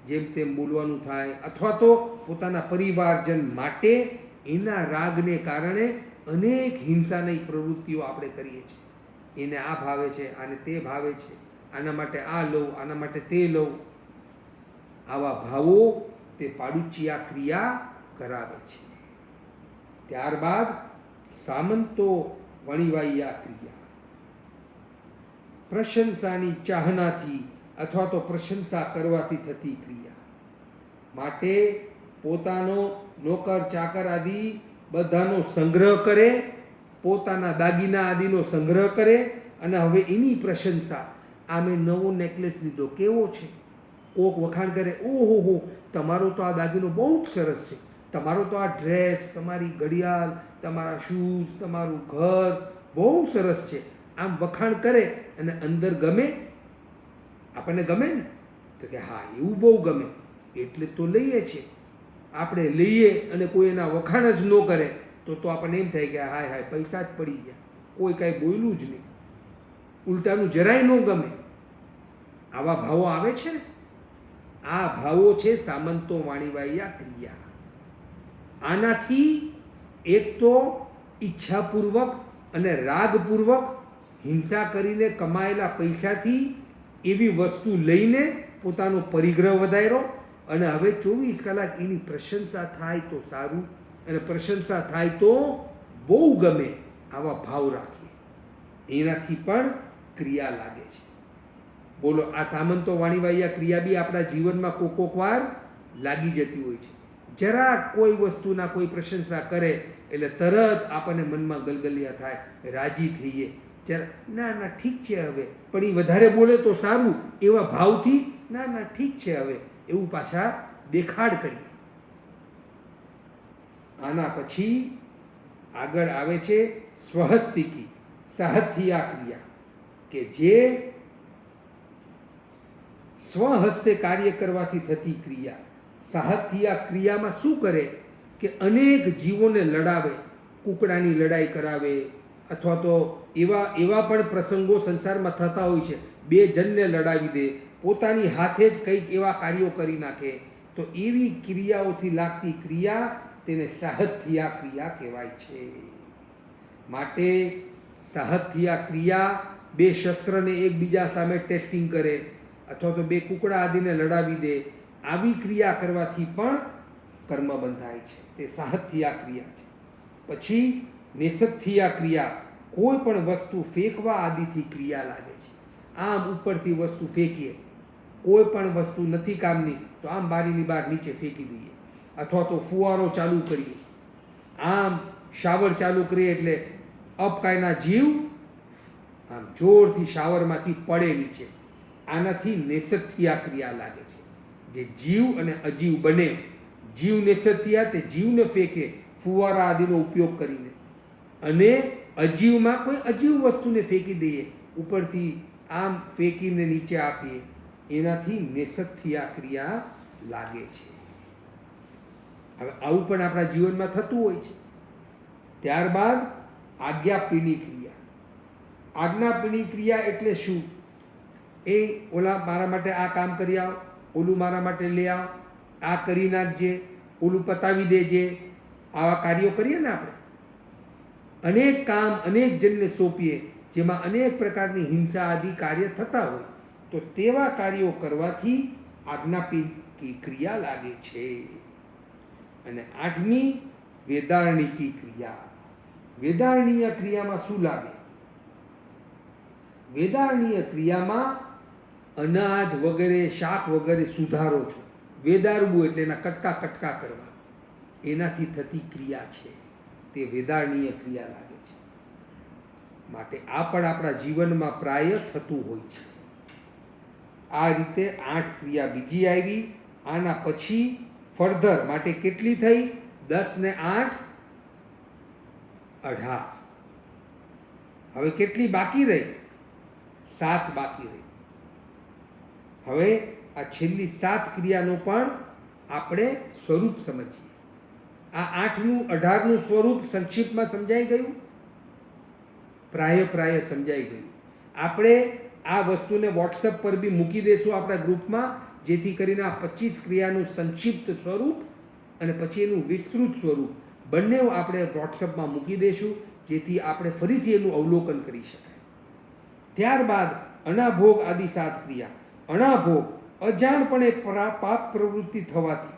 જેમ તેમ બોલવાનું થાય, અથવા તો પોતાના પરિવારજન માટે એના રાગને કારણે અનેક હિંસાની પ્રવૃત્તિઓ આપણે કરીએ છીએ. એને આ ભાવે છે, આને તે ભાવે છે, આના માટે આ લઉં, આના માટે તે લઉં. આવા ભાવો તે પાડુચિયા ક્રિયા કરાવે છે. ત્યારબાદ સામંતો વણિવાઈયા ક્રિયા, પ્રશંસાની ચાહનાથી અથવા તો પ્રશંસા કરવાથી થતી ક્રિયા. માટે પોતાનો નોકર ચાકર આદિ બધાનો સંગ્રહ કરે, પોતાના દાગીના આદિનો સંગ્રહ કરે અને હવે એની પ્રશંસા. આ મેં નવો નેકલેસ લીધો, કેવો છે? કોક વખાણ કરે, ઓહો હો, તમારો તો આ દાગીનો બહુ જ સરસ છે, તમારો તો આ ડ્રેસ, તમારી ઘડિયાળ, તમારા શૂઝ, તમારું ઘર બહુ સરસ છે. આમ વખાણ કરે અને અંદર ગમે, આપણને ગમે ને? તો કે હા, એવું બહુ ગમે એટલે તો લઈએ છીએ. આપણે લઈએ અને કોઈ એના વખાણ જ ન કરે તો આપણને એમ થાય કે હાય હાય, પૈસા જ પડી ગયા, કોઈ કાંઈ બોલ્યું જ નહીં, ઉલટાનું જરાય ન ગમે. આવા ભાવો આવે છે ને, આ ભાવો છે સામંતો વાણીવાઈયા ક્રિયા. આનાથી એક તો ઈચ્છાપૂર્વક અને રાગપૂર્વક હિંસા કરીને કમાયેલા પૈસાથી એવી વસ્તુ લઈને પોતાનો પરિગ્રહ વધાર્યો અને હવે 24 કલાક એની પ્રશંસા થાય તો સારું અને પ્રશંસા થાય તો બહુ ગમે. આવા ભાવ રાખીએ, એનાથી પણ ક્રિયા લાગે છે. બોલો, આ સામંતો વાણીવાઈયા ક્રિયા બી આપણા જીવનમાં કોક વાર લાગી જતી હોય છે. જરાક કોઈ વસ્તુના કોઈ પ્રશંસા કરે એટલે તરત આપણને મનમાં ગલગલિયા થાય, રાજી થઈએ. ના ના ઠીક છે હવે, પણ એ વધારે બોલે તો સારું એવા ભાવથી ના ના ઠીક છે હવે એવું પાછા દેખાડ કરીએ. આના પછી આગળ આવે છે સ્વહસ્તિકી સાહથિયા ક્રિયા, કે જે સ્વહસ્તે કાર્ય કરવાથી થતી ક્રિયા. સાહથિયા ક્રિયામાં શું કરે કે અનેક જીવોને લડાવે, કૂકડાની લડાઈ કરાવે, અથવા તો એવા પણ પ્રસંગો સંસારમાં થતા હોય છે, 2 જણને લડાવી દે, પોતાની હાથે જ કંઈક એવા કાર્યો કરી નાખે. તો એવી ક્રિયાઓથી લાગતી ક્રિયા તેને સાહથિયા ક્રિયા કહેવાય છે. માટે સાહથિયા ક્રિયા 2 શસ્ત્રને એકબીજા સામે ટેસ્ટિંગ કરે અથવા તો 2 કૂકડા આદિને લડાવી દે, આવી ક્રિયા કરવાથી પણ કર્મ બંધાય છે. તે સાહથિયા ક્રિયા છે. પછી નિષથિયા ક્રિયા, કોઈ પણ વસ્તુ ફેંકવા આદિથી ક્રિયા લાગે છે. આમ ઉપરથી વસ્તુ ફેંકીએ, કોઈ પણ વસ્તુ નથી કામની તો આમ બારીની બહાર નીચે ફેંકી દઈએ, અથવા તો ફુવારો ચાલુ કરીએ, આમ શાવર ચાલુ કરીએ એટલે અપકાયના જીવ આમ જોરથી શાવરમાંથી પડે નીચે. આનાથી નિષથિયા ક્રિયા લાગે છે. જે જીવ અને અજીવ બને, જીવ નિષથિયા તે જીવને ફેંકે ફુવારા આદિનો ઉપયોગ કરીને, અને અજીવમાં કોઈ અજીવ વસ્તુને ફેંકી દઈએ, ઉપરથી આમ ફેંકીને નીચે આપીએ, એનાથી નિષથિયા ક્રિયા લાગે છે. હવે આવું પણ આપણા જીવનમાં થતું હોય છે. ત્યારબાદ આજ્ઞાપીની ક્રિયા. આજ્ઞાપીની ક્રિયા એટલે શું? એ ઓલા મારા માટે આ કામ કરી આવ, ઓલું મારા માટે લઈ આવ, આ કરી નાખજે, ઓલું પતાવી દેજે. આવા કાર્યો કરીએ ને આપણે, અનેક કામ અનેક જણને સોંપીએ, જેમાં અનેક પ્રકારની હિંસા આદિ કાર્ય થતા હોય, તો તેવા કાર્યો કરવાથી આજ્ઞાપીની ક્રિયા લાગે છે. અને 8મી વેદારણિકી ક્રિયા. વેદારણીય ક્રિયામાં શું લાગે? વેદારણીય ક્રિયામાં અનાજ વગેરે, શાક વગેરે સુધારો છો. વેદારવું એટલે એના કટકા કટકા કરવા, એનાથી થતી ક્રિયા છે, તે વેદારણીય ક્રિયા લાગે છે. માટે આ પણ આપણા જીવનમાં પ્રાય થતું હોય છે. આ રીતે 8 ક્રિયા બીજી આવી. આના પછી ફર્ધર માટે કેટલી થઈ? 10 ને 8 18. હવે કેટલી બાકી રહી? 7 બાકી રહી. હવે આ છેલ્લી 7 ક્રિયાનો પણ આપણે સ્વરૂપ સમજીએ. આ 8નું 18નું સ્વરૂપ સંક્ષિપ્તમાં સમજાઈ ગયું, પ્રાય સમજાઈ ગયું. આપણે આ વસ્તુને વોટ્સઅપ પર બી મૂકી દઈશું આપણા ગ્રુપમાં, જેથી કરીને આ 25 ક્રિયાનું સંક્ષિપ્ત સ્વરૂપ અને પછી એનું વિસ્તૃત સ્વરૂપ બંને આપણે વોટ્સઅપમાં મૂકી દઈશું, જેથી આપણે ફરીથી એનું અવલોકન કરી શકાય. ત્યારબાદ અનાભોગ આદિ 7 ક્રિયા. અનાભોગ અજાણપણે પાપ પ્રવૃત્તિ થવાથી,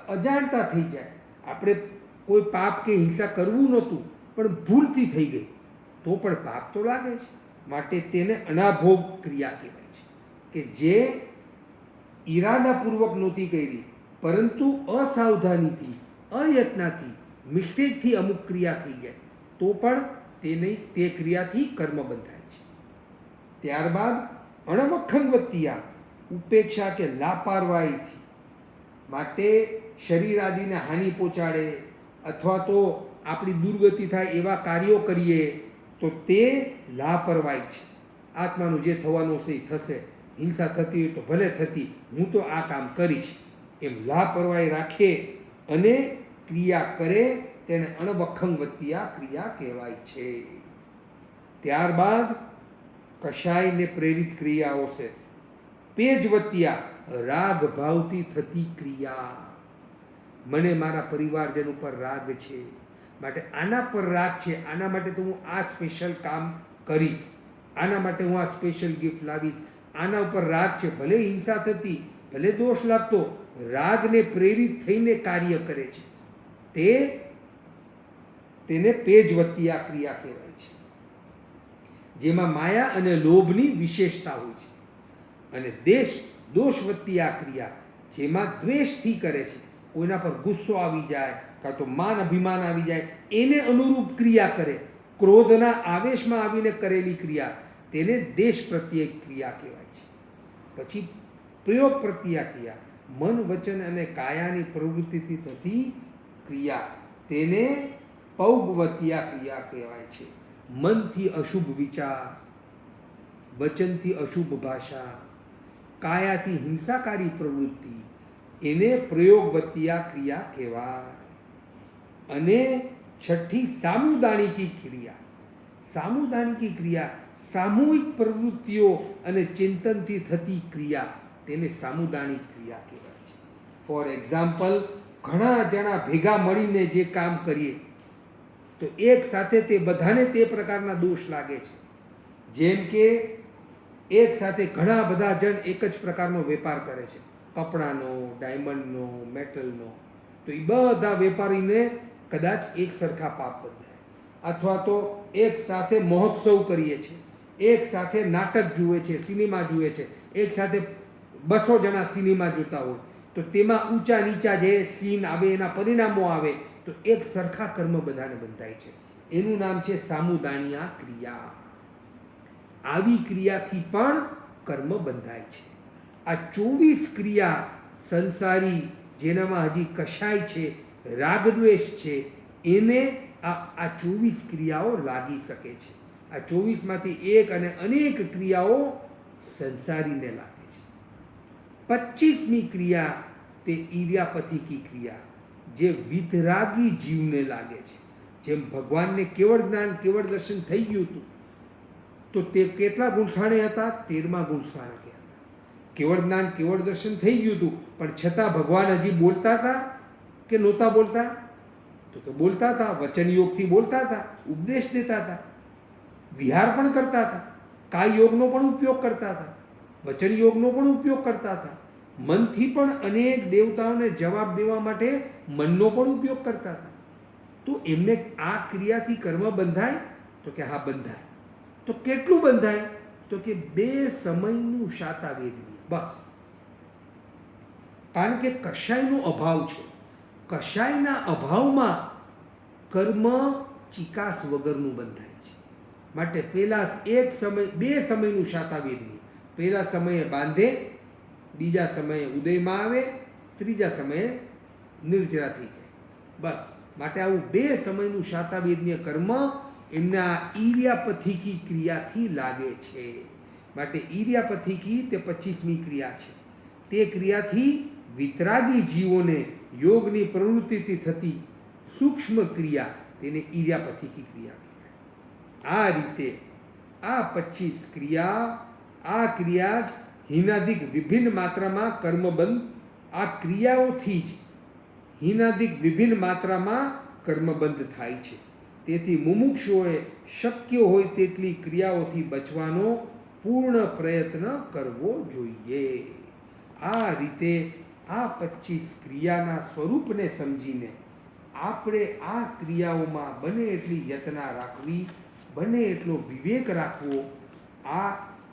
અજાણતા થઈ જાય, આપણે કોઈ પાપ કે હિંસા કરવું નહોતું પણ ભૂલથી થઈ ગઈ તો પણ પાપ તો લાગે છે, માટે તેને અનાભોગ ક્રિયા કહેવાય છે. કે જે ઈરાદાપૂર્વક નહોતી કરી, પરંતુ અસાવધાનીથી, અયત્નાથી, મિસ્ટેકથી અમુક ક્રિયા થઈ જાય તો પણ તે ક્રિયાથી કર્મ બંધાય છે. ત્યારબાદ અણવખંગવત્તિયા, ઉપેક્ષા કે લાપરવાહીથી, માટે શરીર આદિને હાનિ પહોંચાડે અથવા તો આપણી દુર્ગતિ થાય એવા કાર્યો કરીએ તો તે લાપરવાહી છે. આત્માનું જે થવાનું છે એ થશે, હિંસા થતી હોય તો ભલે થતી, હું તો આ કામ કરીશ એમ લાપરવાહી રાખે અને ક્રિયા કરે તેને અણવખંગવત્તિયા ક્રિયા કહેવાય છે. ત્યારબાદ કશાયને પ્રેરિત ક્રિયાઓ છે. પેજવત્તિયા, રાગ ભાવથી થતી ક્રિયા. મને મારા પરિવારજન ઉપર રાગ છે, માટે આના પર રાગ છે, આના માટે તો હું આ સ્પેશિયલ કામ કરીશ, આના માટે હું આ સ્પેશિયલ ગિફ્ટ લાવીશ, આના ઉપર રાગ છે, ભલે હિંસા થતી, ભલે દોષ લાગતો, રાગને પ્રેરિત થઈને કાર્ય કરે છે, તેને પેજવત્તિયા ક્રિયા કહેવાય છે. જેમાં માયા અને લોભની વિશેષતા હોય છે. અને દોષવત્તિયા ક્રિયા, જેમાં દ્વેષથી કરે છે, કોઈના પર ગુસ્સો આવી જાય કાં તો માન અભિમાન આવી જાય, એને અનુરૂપ ક્રિયા કરે, ક્રોધના આવેશમાં આવીને કરેલી ક્રિયા, તેને દેશ પ્રત્યે ક્રિયા કહેવાય છે. પછી પ્રયોગ પ્રત્યા ક્રિયા, મન વચન અને કાયાની પ્રવૃત્તિથી થતી ક્રિયા, તેને પૌગવત્તિયા ક્રિયા કહેવાય છે. મનથી અશુભ વિચાર, વચનથી અશુભ ભાષા, કાયાથી હિંસાકારી પ્રવૃત્તિ, એને પ્રયોગવત્તિયા ક્રિયા કહેવાય. અને છઠ્ઠી સામુદાયિકી ક્રિયા. સામુદાયિકી ક્રિયા, સામૂહિક પ્રવૃત્તિઓ અને ચિંતનથી થતી ક્રિયા, તેને સામુદાયિક ક્રિયા કહેવાય છે. ફોર એક્ઝામ્પલ, ઘણા જણા ભેગા મળીને જે કામ કરીએ તો એક સાથે તે બધાને તે પ્રકારના દોષ લાગે છે. જેમ કે એક સાથે ઘણા બધા જણ એક જ પ્રકારનો વેપાર કરે છે, કપડાનો, ડાયમંડનો, મેટલનો, તો એ બધા વેપારીને કદાચ એક સરખા પાપ બંધાય. અથવા તો એક સાથે મહોત્સવ કરીએ છીએ, એક સાથે નાટક જુએ છે, સિનેમા જુએ છે, એક સાથે 200 જણા સિનેમા જોતા હોય તો તેમાં ઊંચા નીચા જે સીન આવે, એના પરિણામો આવે, તો એક સરખા કર્મ બધાને બંધાય છે. એનું નામ છે સામુદાયિયા ક્રિયા. આવી ક્રિયાથી પણ કર્મ બંધાય છે. આ 24 ક્રિયા સંસારી, જેનામાં હજી કશાય છે, રાગદ્વેષ છે, એને આ 24 ક્રિયાઓ લાગી શકે છે. આ 24માંથી એક અને અનેક ક્રિયાઓ સંસારીને લાગે છે. 25મી ક્રિયા તે ઈર્યાપથિકી ક્રિયા, જે વિતરાગી જીવને લાગે છે. જેમ ભગવાનને કેવળ જ્ઞાન, કેવળ દર્શન થઈ ગયું હતું, તો તે કેટલા ગુંઠાણે હતા? 13મા ગુંઠાણે હતા. કેવળ જ્ઞાન, કેવળ દર્શન થઈ ગયું હતું, પણ છતાં ભગવાન હજી બોલતા હતા કે નહોતા બોલતા? તો કે બોલતા હતા, વચન યોગથી બોલતા હતા, ઉપદેશ દેતા હતા, વિહાર પણ કરતા હતા, કાય યોગનો પણ ઉપયોગ કરતા હતા, વચન યોગનો પણ ઉપયોગ કરતા હતા, મનથી પણ અનેક દેવતાઓને જવાબ દેવા માટે મનનો પણ ઉપયોગ કરતા હતા. તો એમને આ ક્રિયાથી કર્મ બંધાય? તો કે હા બંધાય. તો કેટલું બંધાય? તો કે 2 સમયનું શાતાવેદનીય, બસ. કારણ કે કશાયનો અભાવ છે. કશાયના અભાવમાં કર્મ ચિકાસ વગરનું બંધાય છે. માટે પહેલા 2 સમયનું શાતાવેદનીય. પહેલા સમયે બાંધે, બીજા સમયે ઉદયમાં આવે, ત્રીજા સમયે નિર્જરા થઈ જાય, બસ. માટે આવું 2 સમયનું શાતાવેદનીય કર્મ એમના ઈર્યાપથિકી ક્રિયાથી લાગે છે. માટે ઈર્યાપથિકી તે 25મી ક્રિયા છે. તે ક્રિયાથી વિતરાગી જીવોને યોગની પ્રવૃત્તિથી થતી સૂક્ષ્મ ક્રિયા તેને ઈર્યાપથિકી ક્રિયા કહેવાય. આ રીતે આ 25 ક્રિયા, આ ક્રિયા જ હિનાદિક વિભિન્ન માત્રામાં કર્મબંધ, આ ક્રિયાઓથી જ હિનાદિક વિભિન્ન માત્રામાં કર્મબંધ થાય છે. તેથી મુમુક્ષુઓએ શક્ય હોય તેટલી ક્રિયાઓથી બચવાનો પૂર્ણ પ્રયત્ન કરવો જોઈએ. આ રીતે આ 25 ક્રિયાના સ્વરૂપને સમજીને આપણે આ ક્રિયાઓમાં બને એટલી યત્ના રાખવી, બને એટલો વિવેક રાખવો.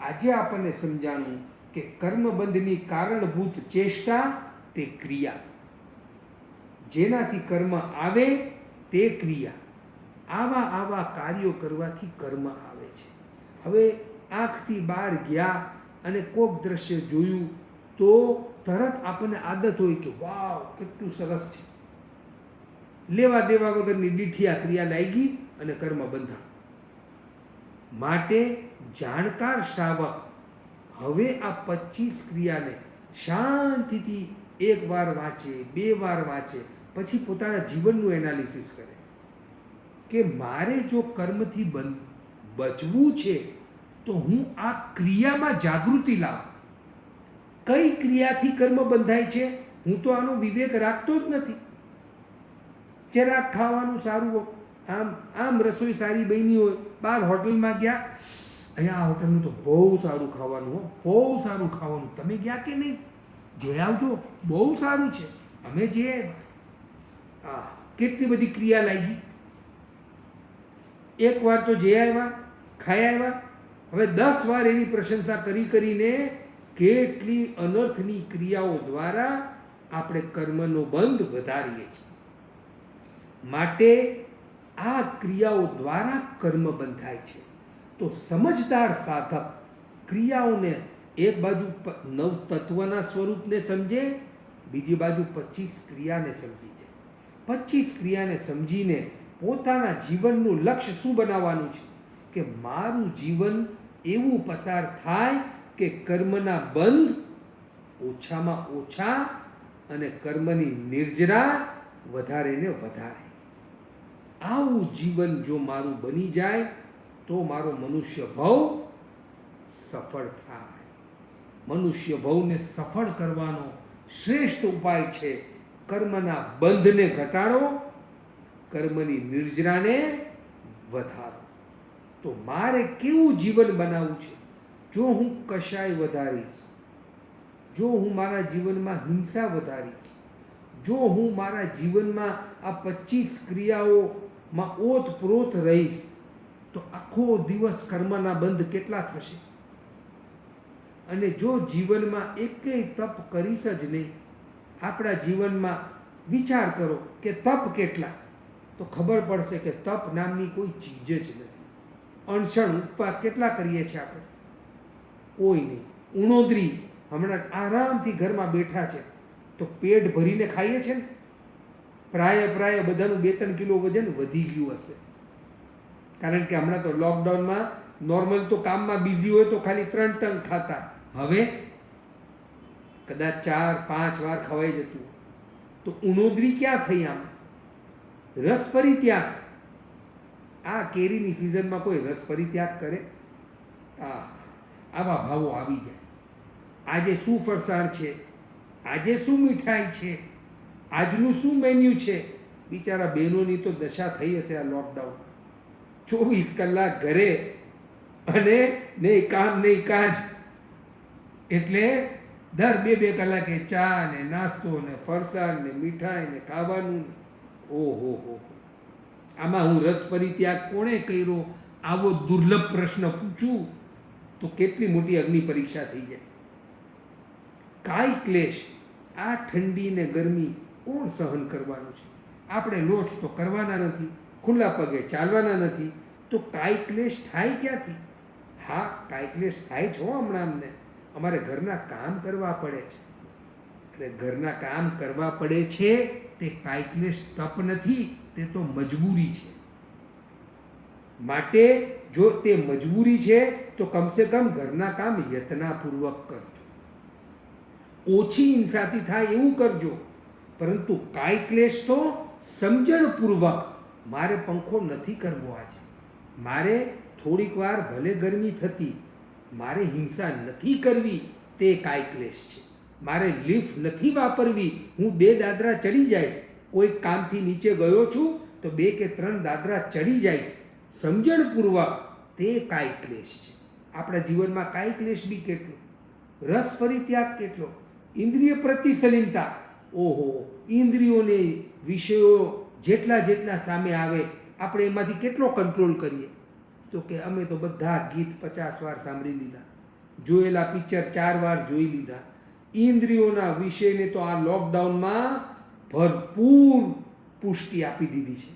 આજે આપણને સમજાણું કે કર્મબંધની કારણભૂત ચેષ્ટા તે ક્રિયા, જેનાથી કર્મ આવે તે ક્રિયા. આવા કાર્યો કરવાથી કર્મ આવે છે. હવે આંખથી બહાર ગયા અને કોક દ્રશ્ય જોયું તો તરત આપણને આદત હોય કે વાવ કેટલું સરસ છે, લેવા દેવા વગરની દીઠિયા ક્રિયા લાગી અને કર્મ બંધા. માટે જાણકાર શ્રાવક હવે આ 25 ક્રિયાને શાંતિથી એક વાર વાંચે, 2 વાર વાંચે, પછી પોતાના જીવનનું એનાલિસિસ કરે કે મારે જો કર્મથી બચવું છે તો હું આ ક્રિયામાં જાગૃતિ લાવું. કઈ ક્રિયાથી કર્મ બંધાય છે હું તો આનો વિવેક રાખતો જ નથી. જરાક ખાવાનું સારું, આમ રસોઈ સારી બની હોય, બહાર હોટલમાં ગયા, અહીંયા આ હોટલનું તો બહુ સારું ખાવાનું, બહુ સારું ખાવાનું, તમે ગયા કે નહીં? જઈ આવજો, બહુ સારું છે, અમે જઈ આવ્યા. કેટલી બધી ક્રિયા લાગી. એકવાર તો જઈ આવ્યા, ખાઈ આવ્યા, હવે 10 વાર એની પ્રશંસા કરીને કેટલી અનર્થની ક્રિયાઓ દ્વારા આપણે કર્મનો બંધ વધારીએ છીએ. માટે આ ક્રિયાઓ દ્વારા કર્મ બંધાય છે. તો સમજદાર સાધક ક્રિયાઓને એક બાજુ 9 તત્વના સ્વરૂપને સમજે, બીજી બાજુ 25 ક્રિયાને સમજી જાય. 25 ક્રિયાને સમજીને પોતાના જીવનનું લક્ષ્ય શું બનાવવાનું છે કે મારું જીવન એવું પસાર થાય કે કર્મના બંધ ઓછામાં ઓછા અને કર્મની નિર્જરા વધારે ને વધારે. આવું જીવન જો મારું બની જાય તો મારો મનુષ્ય ભવ સફળ થાય. મનુષ્ય ભવને સફળ કરવાનો શ્રેષ્ઠ ઉપાય છે કર્મના બંધને ઘટાડો, કર્મની નિર્જરાને વધારો. તો મારે કેવું જીવન બનાવવું છે? જો હું કશાય વધારીશ, જો હું મારા જીવનમાં હિંસા વધારીશ, જો હું મારા જીવનમાં આ 25 ક્રિયાઓમાં ઓતપ્રોત રહીશ તો આખો દિવસ કર્મના બંધ કેટલા થશે? અને જો જીવનમાં એકેય તપ કરીશ જ નહીં, આપણા જીવનમાં વિચાર કરો કે તપ કેટલા, તો ખબર પડશે કે તપ નામની કોઈ ચીજ જ નથી. અણસણ ઉપવાસ કેટલા કરીએ છીએ આપણે? કોઈ નહીં. ઉણોદરી હમણાં આરામથી ઘરમાં બેઠા છે તો પેટ ભરીને ખાઈએ છે ને. પ્રાય બધાનું 2-3 કિલો વજન વધી ગયું હશે, કારણ કે હમણાં તો લોકડાઉનમાં નોર્મલ તો કામમાં બિઝી હોય તો ખાલી 3 ટન ખાતા, હવે કદાચ 4-5 વાર ખવાઈ જતું. તો ઉણોદરી ક્યાં થઈ? આમ રસ પરિત્યાગ. આ કેરીની સિઝનમાં કોઈ રસ પરિત્યાગ કરે? આવા ભાવો આવી જાય. આજે શું ફરસાણ છે, આજે શું મીઠાઈ છે, આજનું શું મેન્યુ છે. બિચારા બહેનોની તો દશા થઈ હશે આ લોકડાઉન. 24 કલાક ઘરે અને નહીં કામ નહીં કાજ, એટલે દર 2-2 કલાકે ચા ને નાસ્તો ને ફરસાણ ને મીઠાઈ ને ખાવાનું. ઓહો હો, આમાં હું રસ પરિત્યાગ કોણે કર્યો આવો દુર્લભ પ્રશ્ન પૂછું તો કેટલી મોટી અગ્નિ પરીક્ષા થઈ જાય. કાંઈ ક્લેશ, આ ઠંડી ને ગરમી કોણ સહન કરવાનું છે? આપણે લોટ તો કરવાના નથી, ખુલ્લા પગે ચાલવાના નથી, તો કાંઈ ક્લેશ થાય ક્યાંથી? હા, કાંઈ ક્લેશ થાય છો. હમણાં અમને અમારે ઘરના કામ કરવા પડે છે. એટલે ઘરના કામ કરવા પડે છે તે કાંઈ ક્લેશ તપ નથી, તે તો મજબૂરી છે. માટે જો તે મજબૂરી છે તો કમસે કમ ઘરના કામ યત્નાપૂર્વક કરજો. ઓછી હિંસાથી થાય એવું કરજો, પરંતુ કાય ક્લેશ તો સમજણપૂર્વક. મારે પંખો નથી કરવો આજે, મારે થોડીક વાર ભલે ગરમી થતી, મારે હિંસા નથી કરવી, તે કાય ક્લેશ છે. મારે લિફ્ટ નથી વાપરવી, હું 2 દાદરા ચડી જઈશ. કોઈ કામથી નીચે ગયો છું તો 2 કે 3 દાદરા ચડી જઈશ, સમજણપૂર્વક, તે કાય ક્લેશ છે. આપણા જીવનમાં કાય ક્લેશ બી કેટલો, રસ પરિત્યાગ કેટલો, ઇન્દ્રિય પ્રતિસલીનતા. ઓહો, ઇન્દ્રિયોને વિષયો જેટલા સામે આવે આપણે એમાંથી કેટલો કંટ્રોલ કરીએ? તો કે અમે તો બધા ગીત 50 વાર સાંભળી લીધા, જોયેલા પિક્ચર 4 વાર જોઈ લીધા. ઇન્દ્રિયોના વિષયને તો આ લોકડાઉનમાં ભરપૂર પુષ્ટિ આપી દીધી છે.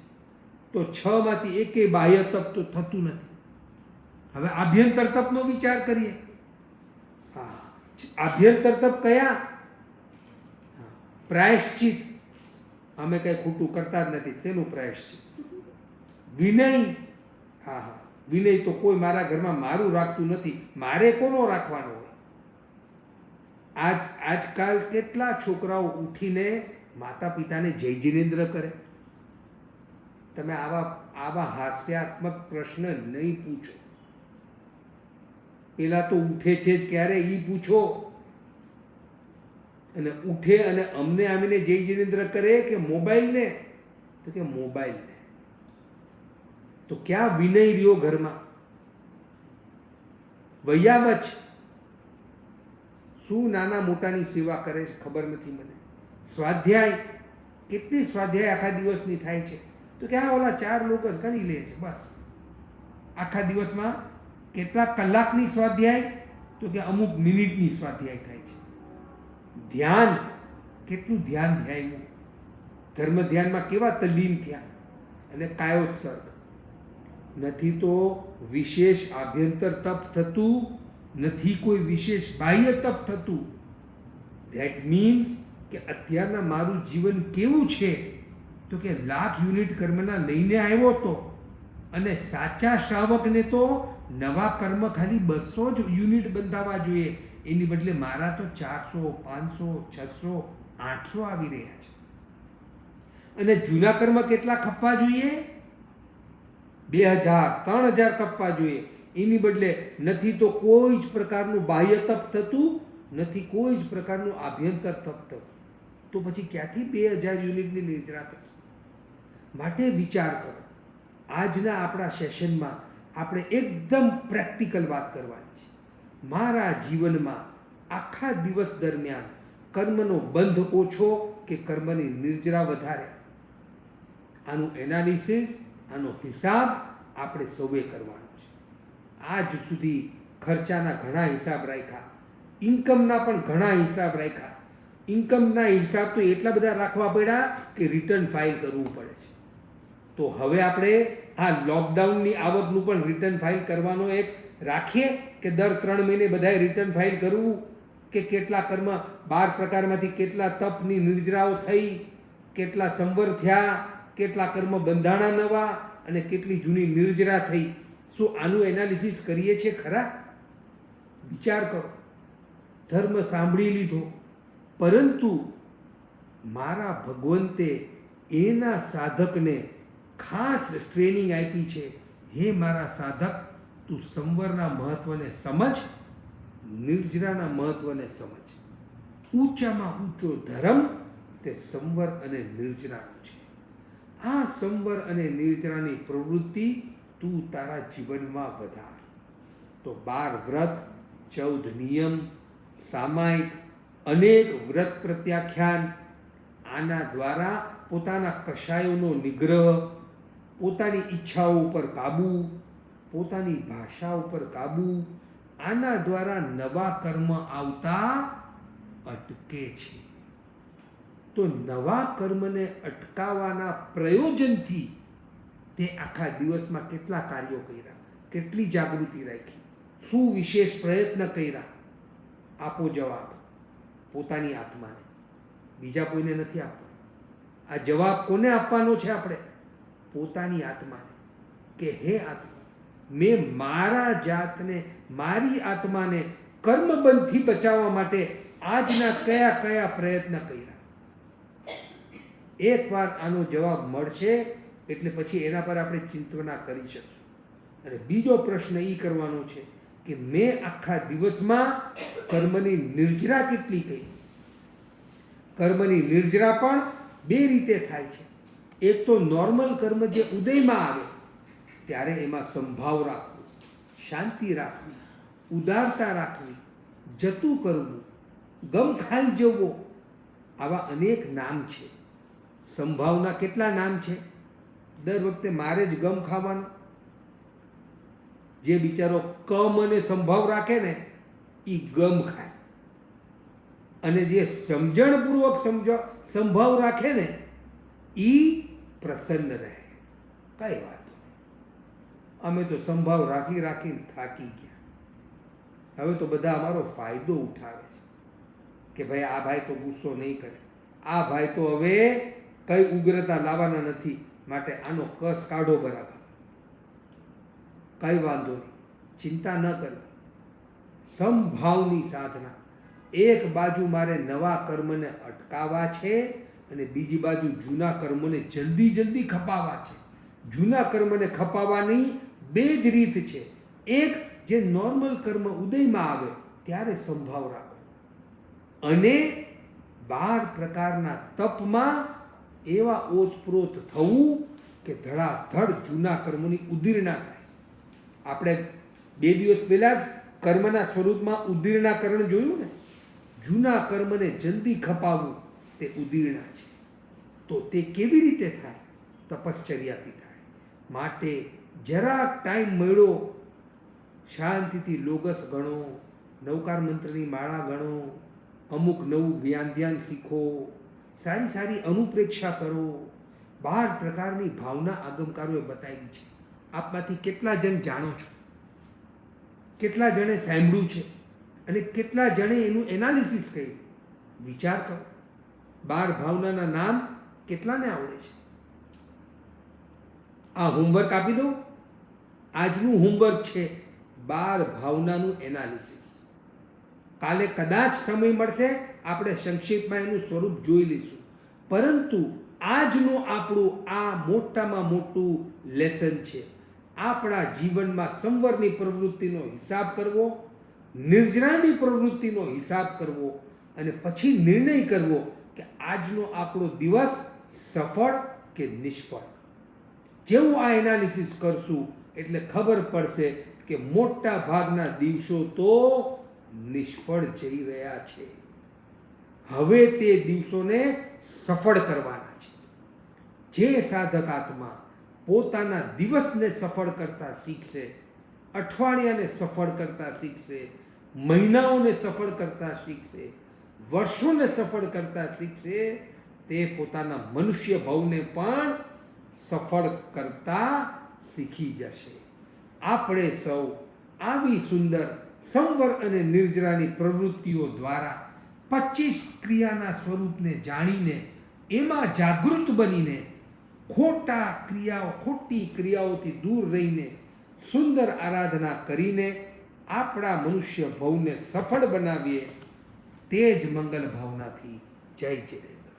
તો 6 માંથી એકેય બાહ્ય તપ તો થતું નથી. હવે આભ્યંતર તપનો વિચાર કરીએ. હા, આભ્યંતર તપ કયા? પ્રાયશ્ચિત. અમે કંઈ ખોટું કરતા જ નથી, શેનું પ્રાયશ્ચિત? વિનય. હા હા, વિનય તો કોઈ મારા ઘરમાં મારું રાખતું નથી, મારે કોનો રાખવાનો હોય? આજકાલ કેટલા છોકરાઓ ઉઠીને માતા પિતાને જય જિનેન્દ્ર કરે. તમે આવા હાસ્યાત્મક પ્રશ્ન નહીં પૂછો. પેલા તો ઉઠે છે જ ક્યારે એ પૂછો, અને ઉઠે અને અમને આવીને જય જિનેન્દ્ર કરે કે મોબાઈલને? તો કે મોબાઈલને. તો ક્યાં વિનય રહ્યો ઘરમાં? વૈયાવચ શું નાના મોટાની સેવા કરે છે ખબર નથી મને. સ્વાધ્યાય, કેટલી સ્વાધ્યાય આખા દિવસની થાય છે? તો કે હા, ઓલા 4 લોકો જ ગણી લે છે બસ. આખા દિવસમાં કેટલા કલાકની સ્વાધ્યાય? તો કે અમુક મિનિટની સ્વાધ્યાય થાય છે. ધ્યાન, કેટલું ધ્યાન ધ્યાયું? ધર્મ ધ્યાનમાં કેવા તલ્લીન થયા? અને કાયોત્સર્ગ. નથી તો વિશેષ આભ્યંતર તપ થતું, નથી કોઈ વિશેષ બાહ્ય તપ થતું. ધેટ મીન્સ કે અત્યારના મારું જીવન કેવું છે? તો કે 1,00,000 યુનિટ કર્મના લઈને આવ્યો તો, અને સાચા શ્રાવકને તો નવા કર્મ ખાલી 200 જ યુનિટ બંધાવવા જોઈએ, એની બદલે મારા તો 400, 500, 600, 800 આવી રહ્યા છે. અને જૂના કર્મ કેટલા ખપવા જોઈએ? 2,000, 3,000 ખપવા જોઈએ. એની બદલે નથી તો કોઈ જ પ્રકારનું બાહ્ય તપ થતું, નથી કોઈ જ પ્રકારનું આભ્યંતર તપ થતું. તો પછી ક્યાંથી 2,000 યુનિટની નિર્જરા થશે? માટે વિચાર કરો. આજના આપણા સેશનમાં આપણે એકદમ પ્રેક્ટિકલ વાત કરવાની છે. મારા જીવનમાં આખા દિવસ દરમિયાન કર્મનો બંધ ઓછો કે કર્મની નિર્જરા વધારે? આનું એનાલિસિસ, આનો હિસાબ આપણે સૌએ કરવાનો છે. આજ સુધી ખર્ચાના ઘણા હિસાબ રાખ્યા, ઇન્કમના પણ ઘણા હિસાબ રાખ્યા. ઇન્કમના હિસાબ તો એટલા બધા રાખવા પડ્યા કે રિટર્ન ફાઇલ કરવું પડે છે. તો હવે આપણે આ લોકડાઉનની આવકનું પણ રિટર્ન ફાઇલ કરવાનો એક રાખીએ કે દર 3 મહિને બધાએ રિટર્ન ફાઇલ કરવું, કે કેટલા કર્મ 12 પ્રકારમાંથી કેટલા તપની નિર્જરાઓ થઈ, કેટલા સંવર થયા, કેટલા કર્મ બંધાણા નવા, અને કેટલી જૂની નિર્જરા થઈ. શું આનું એનાલિસિસ કરીએ છીએ ખરા? વિચાર કરો. ધર્મ સાંભળી લીધો, પરંતુ મારા ભગવંતે એના સાધકને ખાસ ટ્રેનિંગ આપી છે. હે મારા સાધક, તું સંવરના મહત્વને સમજ, નિર્જરાના મહત્વને સમજ. ઊંચામાં ઊંચો ધર્મ તે સંવર અને નિર્જરાનો છે. આ સંવર અને નિર્જરાની પ્રવૃત્તિ તું તારા જીવનમાં વધાર. તો 12 વ્રત, 14 નિયમ, સામાયિક અનેક વ્રત પ્રત્યાખ્યાન, આના દ્વારા પોતાના કષાયોનો નિગ્રહ, પોતાની ઈચ્છાઓ ઉપર કાબુ, પોતાની ભાષા ઉપર કાબુ, આના દ્વારા નવા કર્મ આવતા અટકે છે. તો નવા કર્મને અટકાવવાના પ્રયોજનથી તે આખા દિવસમાં કેટલા કાર્યો કર્યા, કેટલી જાગૃતિ રાખી, શું વિશેષ પ્રયત્ન કર્યા? આપો જવાબ પોતાની આત્માને, બીજા કોઈને નથી આપવાનો. આ જવાબ કોને આપવાનો છે? આપણે પોતાની આત્માને, કે હે આત્મા, મેં મારા જાતને, મારી આત્માને કર્મબંધથી બચાવવા માટે આજના કયા કયા પ્રયત્ન કર્યા? એકવાર આનો જવાબ મળશે એટલે પછી એના પર આપણે ચિંતના કરી શકશું. અને બીજો પ્રશ્ન એ કરવાનો છે કે મેં આખા દિવસમાં કર્મની નિર્જરા કેટલી કરી? કર્મની નિર્જરા પણ બે રીતે થાય છે. એક તો નોર્મલ કર્મ જે ઉદયમાં આવે ત્યારે એમાં સંભાવ રાખવો, શાંતિ રાખવી, ઉદારતા રાખવી, જતું કરવું, ગમ ખાઈ જવો, આવા અનેક નામ છે. સંભાવના કેટલા નામ છે? દર વખતે મારે જ ગમ ખાવાનો. જે બિચારો કમ અને સંભાવ રાખે ને એ ગમ ખાય, અને જે સમજણપૂર્વક સંભાવ રાખે ને એ પ્રસન્ન રહે. કઈ વાતો, અમે તો સંભાવ રાખી રાખીને થાકી ગયા. હવે તો બધા અમારો ફાયદો ઉઠાવે છે કે ભાઈ આ ભાઈ તો ગુસ્સો નહીં કરે, આ ભાઈ તો હવે કઈ ઉગ્રતા લાવવાના નથી, માટે આનો કસ કાઢો બરાબર. કઈ વાંધો નહીં, ચિંતા ન કરવી. સમભાવની સાધના. એક બાજુ મારે નવા કર્મને અટકાવવા છે અને બીજી બાજુ જૂના કર્મને જલ્દી જલ્દી ખપાવવા છે. જૂના કર્મને ખપાવવાની બે જ રીત છે. એક, જે નોર્મલ કર્મ ઉદયમાં આવે ત્યારે સંભાવ રાખો, અને 12 પ્રકારના તપમાં એવા ઓતપ્રોત થવું કે ધડાધડ જૂના કર્મોની ઉદીર્ણા થાય. આપણે 2 દિવસ પહેલાં જ કર્મના સ્વરૂપમાં ઉદીર્ણાકરણ જોયું ને. જૂના કર્મને જલ્દી ખપાવવું તે ઉદીર્ણા છે. તો તે કેવી રીતે થાય? તપશ્ચર્યાથી થાય. માટે જરાક ટાઈમ મળ્યો, શાંતિથી લોગસ ગણો, નવકાર મંત્રની માળા ગણો, અમુક નવું ધ્યાન શીખો, સારી સારી અનુપ્રેક્ષા કરો. 12 પ્રકારની ભાવના આગમકારોએ બતાવી છે. આપમાંથી કેટલા જણ જાણો છો? કેટલા જણે સાંભળ્યું છે? અને કેટલા જણે એનું એનાલિસિસ કર્યું? વિચાર કરો. 12 ભાવનાના નામ કેટલાને આવડે છે? આ હોમવર્ક આપી દઉં. આજનું હોમવર્ક છે 12 ભાવનાનું એનાલિસિસ. કાલે કદાચ સમય મળશે, આપણે સંક્ષિપ્તમાં એનું સ્વરૂપ જોઈ લઈશું. પરંતુ આજનું આપણું આ મોટામાં મોટું લેસન છે. આપણા જીવનમાં સંવરની પ્રવૃત્તિનો હિસાબ કરવો, નિર્જરાની પ્રવૃત્તિનો હિસાબ કરવો, અને પછી નિર્ણય કરવો કે આજનો આપણો દિવસ સફળ કે નિષ્ફળ. જેવું આ એનાલિસિસ કરશું એટલે ખબર પડશે કે મોટા ભાગના દિવસો તો નિષ્ફળ જઈ રહ્યા છે. હવે તે દિવસોને સફળ કરવાના છે. જે સાધક આત્મા પોતાના દિવસને સફળ કરતા શીખશે, અઠવાડિયાને સફળ કરતા શીખશે, મહિનાઓને સફળ કરતા શીખશે, વર્ષોને સફળ કરતા શીખશે, તે પોતાના મનુષ્ય ભાવને પણ સફળ કરતા શીખી જશે. આપણે સૌ આવી સુંદર સંવર અને નિર્જરાની પ્રવૃત્તિઓ દ્વારા 25 ક્રિયાના સ્વરૂપને જાણીને એમાં જાગૃત બનીને ખોટી ક્રિયાઓથી દૂર રહીને સુંદર આરાધના કરીને આપણા મનુષ્ય ભવને સફળ બનાવીએ. તે જ મંગલ ભાવનાથી. જય જિનેન્દ્ર.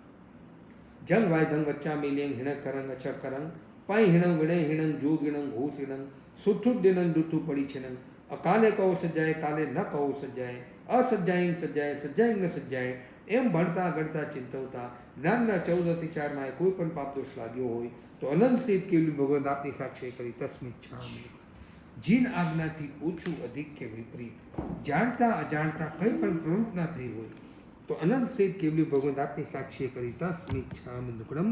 જંગ વાયધંગ વચ્ચામિલિયંગ હિણકરંગ અચકરંગ પૈ હિણંગ વિણય હિણંગ જોગ હિણંગ ઘોષ હિણંગ સુઠુદ્યનંગ દુથુ પડી છિણંગ અકાલે કહો સજાય કાલે ન કહો સજાય અસજ્જાયંગ સજ્જાય સજ્જાયંગ ન સજ્જાય. એમ ભણતા ગણતા ચિંતવતા જ્ઞાનના 14 થી 4 કોઈ પણ પાપ દોષ લાગ્યો હોય તો અનંત સિદ્ધ કેવલી ભગવંત આપની સાક્ષી કરી તસ્મિત છામી. જીન આજ્ઞાથી ઓછું અધિક કે વિપરીત જાણતા અજાણતા કંઈ પણ પ્રવૃત્ત ના થઈ હોય તો અનંત સિદ્ધ કેવલી ભગવંત આપની સાક્ષી કરી તસ્મિત છામી દુકડમ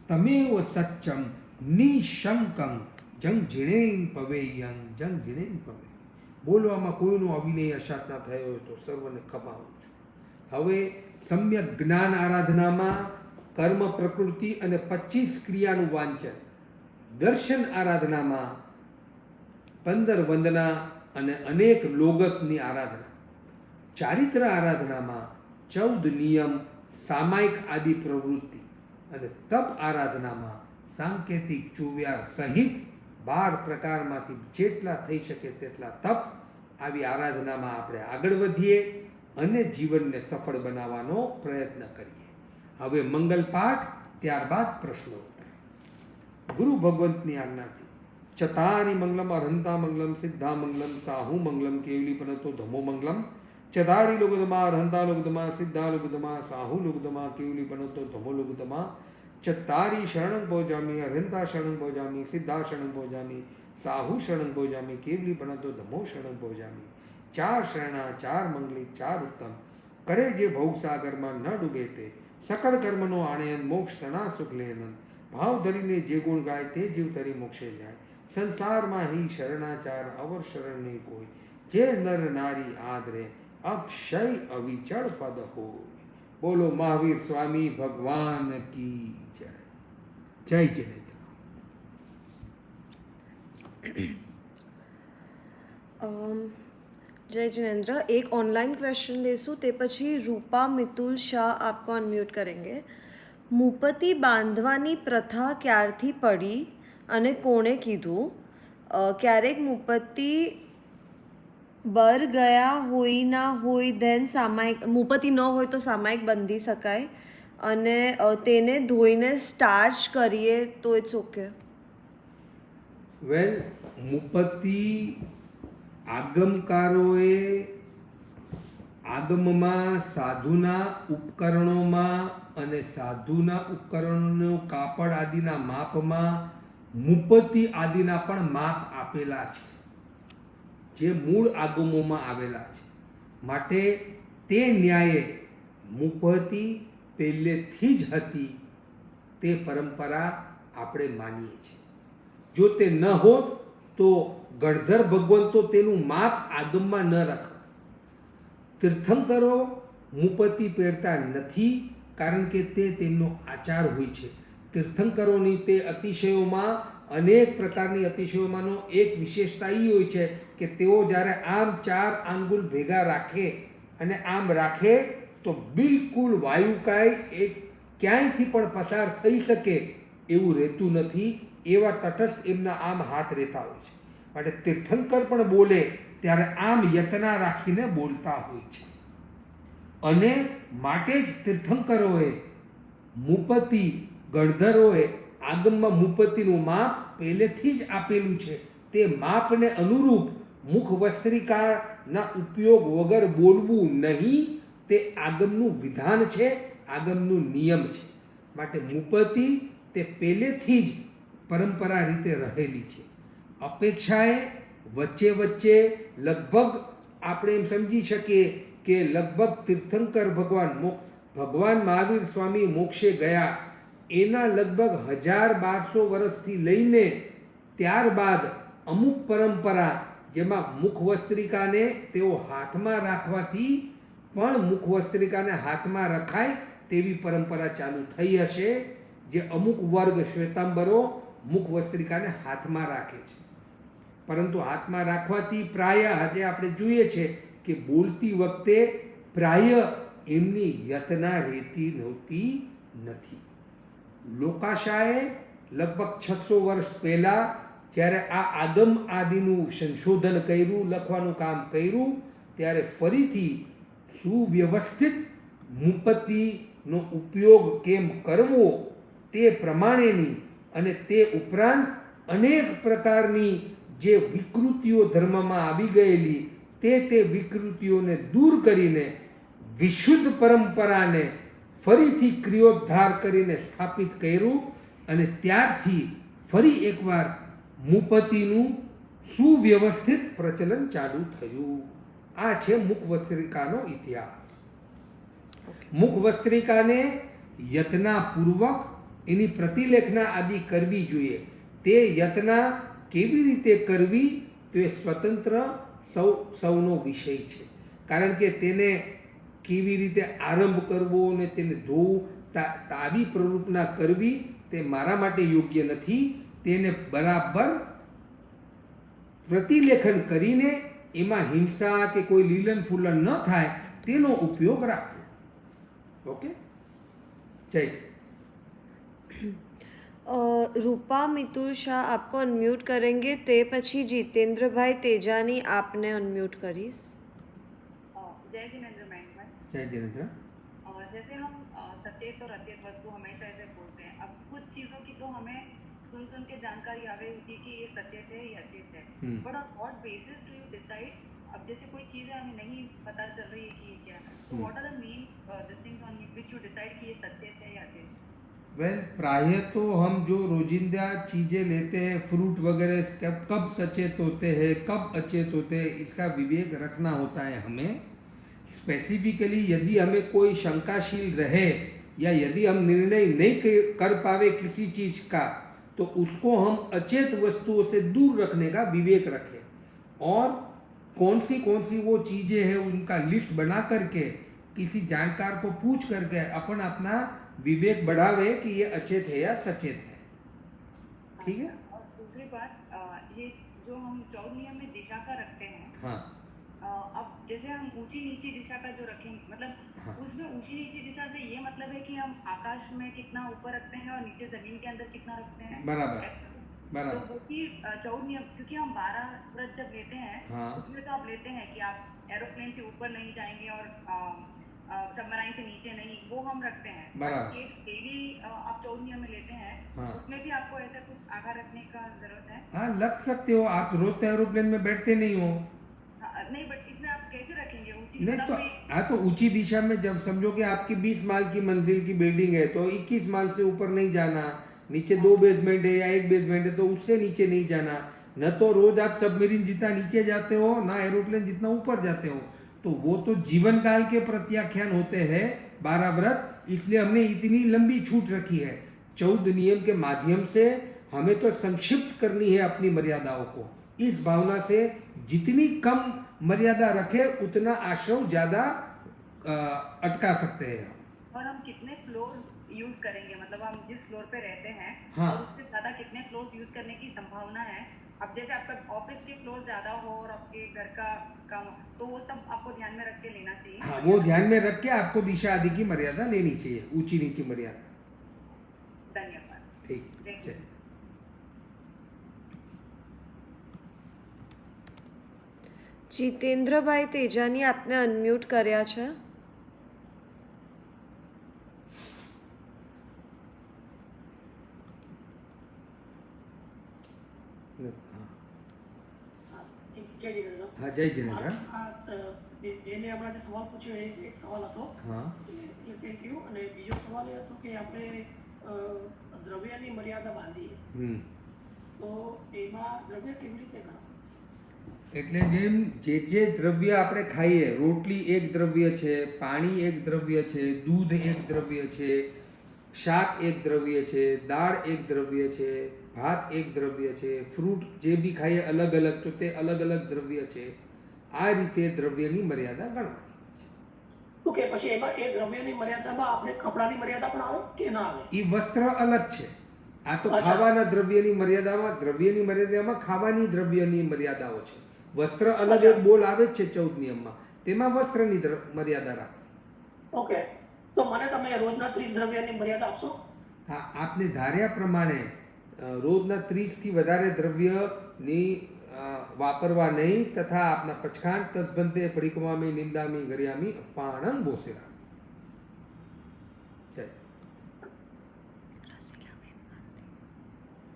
તમેવ સચ્ચમ નિશંકં જંગ જીણેન પવેયં જંગ જીણેન પવે. બોલવામાં કોઈનો અવિનય અશાત ના થયો હોય તો સર્વને ખપાવું છું. હવે સમ્યક જ્ઞાન આરાધનામાં કર્મ પ્રકૃતિ અને 25 ક્રિયાનું વાંચન, દર્શન આરાધનામાં 15 વંદના અને અનેક લોગસની આરાધના, ચારિત્ર આરાધનામાં 14 નિયમ સામાયિક આદિ પ્રવૃત્તિ, અને તપ આરાધનામાં સાંકેતિક 24 સહિત 12 પ્રકારમાંથી જેટલા થઈ શકે તેટલા તપ. આવી આરાધનામાં આપણે આગળ વધીએ અને જીવનને સફળ બનાવવાનો પ્રયત્ન કરીએ. હવે મંગલ પાઠ, ત્યારબાદ પ્રશ્નોત્તર. ગુરુ ભગવંતની આજ્ઞાથી ચતારી મંગલમ અર્હંતા મંગલમ સિદ્ધા મંગલમ સાહુ મંગલમ કેવલી પનતો ધમો મંગલમ ચતારી લોગદમા અર્હંતા લોગદમા સિદ્ધા લોગદમા સાહુ લોગદમા કેવલી પનતો ધમો લોગદમા ચતારી શરણં ભોજામી અર્હંતા શરણં ભોજામી સિદ્ધા શરણં ભોજામી સાહુ શરણં ભોજામી કેવલી પનતો ધમો શરણં ભોજામી. ચાર શરણા, ચાર મંગલી, ચાર ઉત્તમ, કરે જે ભવસાગરમાં ન ડૂબે તે, સકળ કર્મનો આણયન, મોક્ષ તણા સુખ લેનંદ, ભાવ ધરીને જે ગુણ ગાય તે જીવ તરી મોક્ષે જાય. સંસારમાં હી શરણાચાર અવર શરણ નહીં કોઈ, જે નર નારી આદરે અક્ષય અવિચળ પદ હોય. બોલો મહાવીર સ્વામી ભગવાન કી જય. જય જિનેન્દ્ર. जय जिनेंद्र, एक ऑनलाइन क्वेश्चन लेसूँ ते પછી રૂપા મિતુલ શાહ આપકો અનમ્યુટ કરેંગે. મૂપતિ બાંધવાની પ્રથા ક્યારથી પડી અને કોણે કીધું? ક્યારેક મૂપતિ બર ગયા હોય ના હોય ધેન સામાયિક, મૂપતિ ન હોય તો સામાયિક બાંધી શકાય અને તેને ધોઈને સ્ટાર્ચ કરીએ તો ઇટ્સ ઓકે. વેલ, મૂપતિ આગમકારોએ આગમમાં સાધુના ઉપકરણોમાં અને સાધુના ઉપકરણોનું કાપડ આદિના માપમાં મૂપતિ આદિના પણ માપ આપેલા છે, જે મૂળ આગમોમાં આવેલા છે. માટે તે ન્યાયે મૂપતિ પહેલેથી જ હતી તે પરંપરા આપણે માનીએ છીએ. જો તે ન હોત તો ગણધર ભગવંતો તેનું માપ આગમમાં ન રાખત. તીર્થંકરો મૂપતિ પહેરતા નથી, કારણ કે તે તેમનો આચાર હોય છે. તીર્થંકરોની તે અતિશયોમાં અનેક પ્રકારની અતિશયોમાંનો એક વિશેષતા એ હોય છે કે તેઓ જ્યારે આમ ચાર આંગુલ ભેગા રાખે અને આમ રાખે તો બિલકુલ વાયુકાય એક ક્યાંયથી પણ પસાર થઈ શકે એવું રહેતું નથી. એવા તટસ્થ એમના આમ હાથ રહેતા હોય છે. માટે તીર્થંકર પણ બોલે ત્યારે આમ યતના રાખીને બોલતા હોય છે. અને માટે જ તીર્થંકરોએ મૂપતિ, ગણધરોએ આગમમાં મૂપતિનું માપ પહેલેથી જ આપેલું છે. તે માપને અનુરૂપ મુખ વસ્ત્રિકાના ઉપયોગ વગર બોલવું નહીં, તે આગમનું વિધાન છે, આગમનું નિયમ છે. માટે મૂપતિ તે પહેલેથી જ પરંપરા રીતે રહેલી છે. અપેક્ષાએ વચ્ચે વચ્ચે લગભગ આપણે એમ સમજી શકીએ કે લગભગ તીર્થંકર ભગવાન મહાવીર સ્વામી મોક્ષે ગયા એના લગભગ 1200 વર્ષથી લઈને ત્યારબાદ અમુક પરંપરા, જેમાં મુખવસ્ત્રિકાને તેઓ હાથમાં રાખવાથી પણ મુખવસ્ત્રિકાને હાથમાં રખાય તેવી પરંપરા ચાલુ થઈ હશે, જે અમુક વર્ગ શ્વેતાંબરો મુખવસ્ત્રિકાને હાથમાં રાખે છે. પરંતુ હાથમાં રાખવાથી પ્રાય આજે આપણે જોઈએ છે કે બોલતી વખતે પ્રાય એમની યતના રહેતી નહોતી નથી. લોકાશાએ લગભગ 600 વર્ષ પહેલાં જ્યારે આ આગમ આદિનું સંશોધન કર્યું, લખવાનું કામ કર્યું, ત્યારે ફરીથી સુવ્યવસ્થિત મૂપતિનો ઉપયોગ કેમ કરવો તે પ્રમાણેની અને તે ઉપરાંત અનેક પ્રકારની જે વિકૃતિઓ ધર્મમાં આવી ગયેલી તે વિકૃતિઓને દૂર કરીને વિશુદ્ધ પરંપરાને ફરીથી ક્રિયોદ્ધાર કરીને સ્થાપિત કર્યું. અને ત્યારથી ફરી એકવાર મૂપતિનું સુવ્યવસ્થિત પ્રચલન ચાલુ થયું. આ છે મુખવસ્ત્રિકાનો ઇતિહાસ. મુખવસ્ત્રિકાને યત્નાપૂર્વક એની પ્રતિલેખના આદિ કરવી જોઈએ. તે યત્ના કેવી રીતે કરવી તો એ સ્વતંત્ર સૌનો વિષય છે. કારણ કે તેને કેવી રીતે આરંભ કરવો અને તેને ધોવું, આવી પ્રવૃત્તિના કરવી તે મારા માટે યોગ્ય નથી. તેને બરાબર પ્રતિલેખન કરીને એમાં હિંસા કે કોઈ લીલન ફૂલન ન થાય તેનો ઉપયોગ રાખવો. ઓકે, જય જય. रूपा मितुल शाह आपको अनम्यूट करेंगे, ते પછી જીતેન્દ્રભાઈ તેજાની આપને અનમ્यूट કરીશ. જય જિનેન્દ્ર મેમ. जय जिनेन्द्र। जैसे हम सचेत और अचेत वस्तु हमेशा ऐसे बोलते हैं। अब कुछ चीजों की तो हमें सुन सुन के जानकारी आ गई होती है कि ये सचेत है, ये अचेत है, but on what basis do you decide? अब जैसे कोई चीज है हमें नहीं पता चल रही है कि ये क्या है, तो what are the main this things on which you decide कि ये सचेत है या अचेत है? वेल, प्रायः तो हम जो रोजिंदा चीज़ें लेते हैं, फ्रूट वगैरह, कब कब सचेत होते हैं, कब अचेत होते हैं, इसका विवेक रखना होता है हमें। स्पेसिफिकली यदि हमें कोई शंकाशील रहे या यदि हम निर्णय नहीं कर पावे किसी चीज़ का, तो उसको हम अचेत वस्तुओं से दूर रखने का विवेक रखें और कौन सी वो चीज़ें हैं उनका लिस्ट बना करके किसी जानकार को पूछ करके अपन अपना विवेक बढ़ावे कि ये अचेत है या सचेत है। ठीक है। और दूसरी बात, ये जो हम 14 नियम में दिशा का रखते हैं, हाँ अब जैसे हम ऊंची नीची दिशा का जो रखेंगे, मतलब हाँ उसमें ऊंची नीची दिशा से ये मतलब है कि हम आकाश में कितना ऊपर रखते हैं और नीचे जमीन के अंदर कितना रखते हैं। बराबर तो बराबर। वो भी 14 नियम, क्योंकि हम 12 व्रत जब लेते हैं, हाँ उसमें तो आप लेते हैं कि आप एरोप्लेन से ऊपर नहीं जाएंगे और सबमराइन से नीचे नहीं, वो हम रखते हैं। बराबर। ये डेली आप 14 नियम में लेते हैं, हाँ। उसमें भी आपको ऐसा कुछ आगा रखने का जरूरत है? हाँ, लग सकते हो। आप रोज तो एरोप्लेन में बैठते नहीं हो। नहीं, बट इसमें आप कैसे रखेंगे ऊंची? नहीं मतलब तो मैं- हाँ, तो ऊंची दिशा में जब समझो कि आपकी 20 माल की मंजिल की बिल्डिंग है तो 21 माल से ऊपर नहीं जाना, नीचे 2 बेसमेंट है या 1 बेसमेंट है तो उससे नीचे नहीं जाना। न तो रोज आप सबमरीन जितना नीचे जाते हो, ना एरोप्लेन जितना ऊपर जाते हो। तो वो तो जीवन काल के प्रत्याख्यान होते हैं 12 व्रत, इसलिए हमने इतनी लंबी छूट रखी है। 14 नियम के माध्यम से हमें तो संक्षिप्त करनी है अपनी मर्यादाओं को। इस भावना से जितनी कम मर्यादा रखे उतना आश्रम ज्यादा अटका सकते हैं। और हम कितने फ्लोर यूज करेंगे, मतलब हम जिस फ्लोर पे रहते हैं, हाँ। और उससे ज्यादा कितने फ्लोर्स यूज करने की संभावना है? अब जैसे आपका ऑफिस के फ्लोर ज्यादा हो और आपके घर का कम, तो वो सब आपको ध्यान में रख के लेना चाहिए। हाँ, वो ध्यान में रख के आपको दिशा आदि की मर्यादा लेनी चाहिए, ऊंची नीची मर्यादा। धन्यवाद। ठीक जय है। જીતેન્દ્રભાઈ તેજાની આપને અનમ્યુટ કર્યા છે. हाँ, जय जिनेन्द्र। બેને હમણાં જે સવાલ પૂછ્યો એ એક સવાલ હતો. हाँ એટલે તે કહ્યું. અને બીજો સવાલ એ હતો કે આપણે દ્રવ્યની મર્યાદા બાંધીએ તો એમાં દ્રવ્ય કેવી રીતે ગણવું? એટલે જેમ જે દ્રવ્ય આપણે ખાઈએ, રોટલી એક દ્રવ્ય છે, પાણી એક દ્રવ્ય છે, દૂધ એક દ્રવ્ય છે, શાક એક દ્રવ્ય છે, દાળ એક દ્રવ્ય છે, ભાત એક દ્રવ્ય છે, ફ્રૂટ જે બી ખાઈએ અલગ અલગ, તો તે અલગ અલગ દ્રવ્ય છે. આ રીતે દ્રવ્યની મર્યાદા ગણવાની. ઓકે, પછી એમાં એ દ્રવ્યની મર્યાદામાં આપણે કપડાની મર્યાદા પણ આવે કે ના આવે? એ વસ્ત્ર અલગ છે. આ તો અચ્છા. ખાવાના દ્રવ્યની મર્યાદામાં ખાવાની દ્રવ્યની મર્યાદાઓ છે. વસ્ત્ર અલગ અચ્છા. એક બોલ આવે જ છે 14 નિયમમાં, તેમાં વસ્ત્રની મર્યાદા રાખો. ઓકે, તો મને તમે રોજના 30 દ્રવ્યની મર્યાદા આપશો? હા, આપને ધાર્યા પ્રમાણે રોજના 30 થી વધારે દ્રવ્યની વાપરવા નહીં, તથા આપના પચખાંડ તસબંધે પરિક્રમામી નિંદામી ગરિયામી અપાણંગ બોસેરા. જય.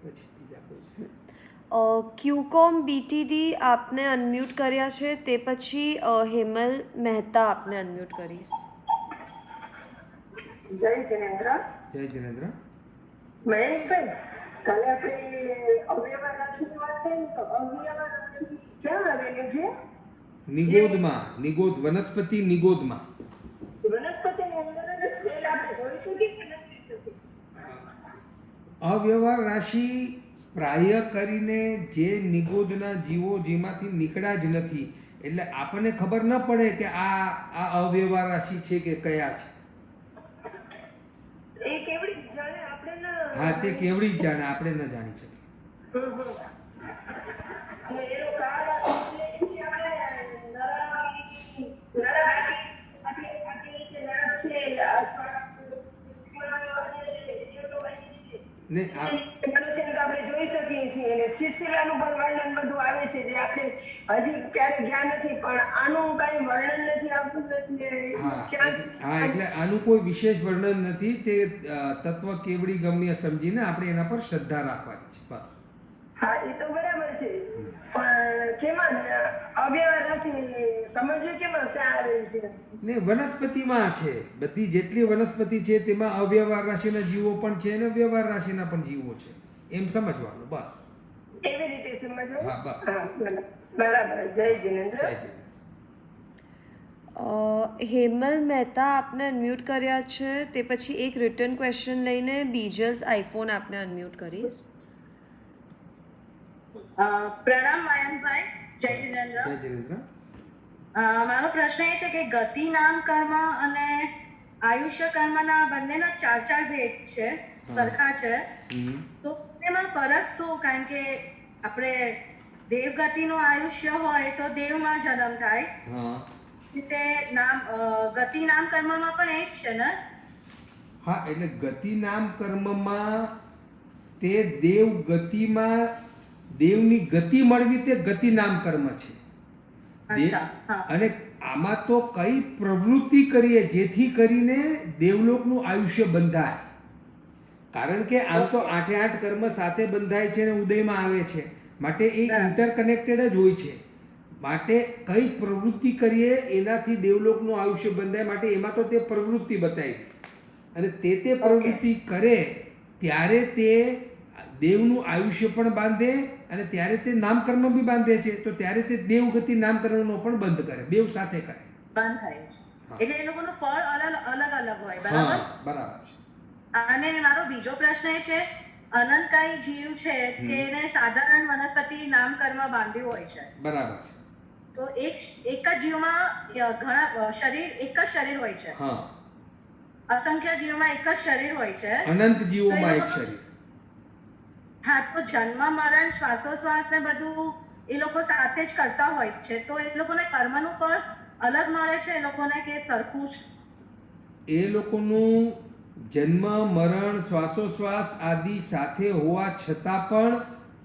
પછી બીજા કોઈ છે? ક્યુકોમ બીટીડી આપને અનમ્યુટ કર્યા છે. તે પછી હેમલ મહેતા આપને અનમ્યુટ કરીશ. જય જિનેન્દ્ર. જય જિનેન્દ્ર. મયંકભાઈ, કાલે આપણે અવ્યવહાર રાશિની વાત થઈ ને, તો અવ્યવહાર રાશિ ક્યાં આવેલી છે? નિગોદમાં, નિગોદ વનસ્પતિ નિગોદમાં. વનસ્પતિની અંદર જ સ્મેલ આપણે જોઈ શકીએ કે નથી શકીએ? અવ્યવહાર રાશિ પ્રાય કરીને જે નિગોદના જીવો જેમાંથી નીકળ્યા જ નથી, એટલે આપણને ખબર ન પડે કે આ અવ્યવહાર રાશિ છે કે કયા છે. એ કેવડી જાણે આપણે ના. હા, તે કેવડી જ જાણે, આપણે ન જાણી શકીએ. અને એનો કાળ એટલે એથી આપણે આટલી નીચે નરક છે, ને આ મનુષ્યને તો આપણે જોઈ શકીએ છીએ, અને શિશિરાનું પણ વર્ણન બધું આવે છે જે આપણે હજી ક્યારે ગયા નથી, પણ આનું કઈ વર્ણન નથી આવતું નથી. હા, એટલે આનું કોઈ વિશેષ વર્ણન નથી. તે તત્વ કેવડી ગમ્ય સમજીને આપણે એના પર શ્રદ્ધા રાખવાની છે, બસ. હા, એ તો બરાબર છે, પણ કેમાં અવ્યવહાર રાશિ સમજવું કેમાં ક્યાં આવેલી છે? ને વનસ્પતિમાં છે. બધી જેટલી વનસ્પતિ છે તેમાં અવ્યવહાર રાશિના જીવો પણ છે અને વ્યવહાર રાશિના પણ જીવો છે, એમ સમજવાનું, બસ. એવી રીતે સમજવું? હા, બસ. હા, બરાબર. જય જિનેન્દ્ર. હેમલ મહેતા આપને અનમ્યુટ કર્યા છે. તે પછી એક રિટર્ન ક્વેશ્ચન લઈને બીજલ્સ આઈફોન આપને અનમ્યુટ કરીશ. પ્રણામ મયંકભાઈ, જય જિનેન્દ્ર. જય જિનેન્દ્ર. મારો પ્રશ્ન એ છે કે ગતિ નામ કર્મ અને આયુષ્ય કર્મના બંનેના 4 ભેદ છે, સરખા છે, તો એમાં ફરક શું? કારણ કે આપણે દેવગતિનું આયુષ્ય હોય તો દેવમાં જન્મ થાય, તે ગતિ નામ કર્મમાં પણ એ જ છે ને? હા, એટલે ગતિ નામ કર્મમાં તે દેવ ગતિમાં દેવની ગતિ મળવી તે ગતિ નામ કર્મ છે. અને આમાં તો કઈ પ્રવૃત્તિ કરીએ જેથી કરીને દેવલોકનું આયુષ્ય બંધાય. કારણ કે આમ તો 8 કર્મ સાથે બંધાય છે અને ઉદયમાં આવે છે, માટે એ ઇન્ટરકનેક્ટેડ જ હોય છે. માટે કઈ પ્રવૃત્તિ કરીએ એનાથી દેવલોકનું આયુષ્ય બંધાય, માટે એમાં તો તે પ્રવૃત્તિ બતાવી, અને તે પ્રવૃત્તિ કરે ત્યારે તે દેવનું આયુષ્ય પણ બાંધે અને ત્યારે તે નામકર્મ બી બાંધે છે. તો ત્યારે તે દેવગતિ નામકર્મનો પણ બંધ કરે, બેવ સાથે કરે, બંધ થાય. એટલે એ લોકોનું ફળ અલગ અલગ હોય, બરાબર? બરાબર છે. અને મારો બીજો પ્રશ્ન એ છે, અનંતકાય જીવ છે તેને સાધારણ વનસ્પતિ નામકર્મ બાંધ્યું હોય છે, બરાબર છે. તો એક જ જીવમાં ઘણા શરીર, એક જ શરીર હોય છે. અસંખ્ય જીવમાં એક જ શરીર હોય છે, અનંત જીવોમાં એક શરીર. હા, તો જન્મ મરણ શ્વાસોશ્વાસ ને બધું એ લોકો સાથે જ કરતા હોય છે, તો એ લોકોને કર્મનું ફળ અલગ મળે છે એ લોકોને કે સરખું જ? એ લોકોનું જન્મ મરણ શ્વાસોશ્વાસ આદિ સાથે હોવા છતાં પણ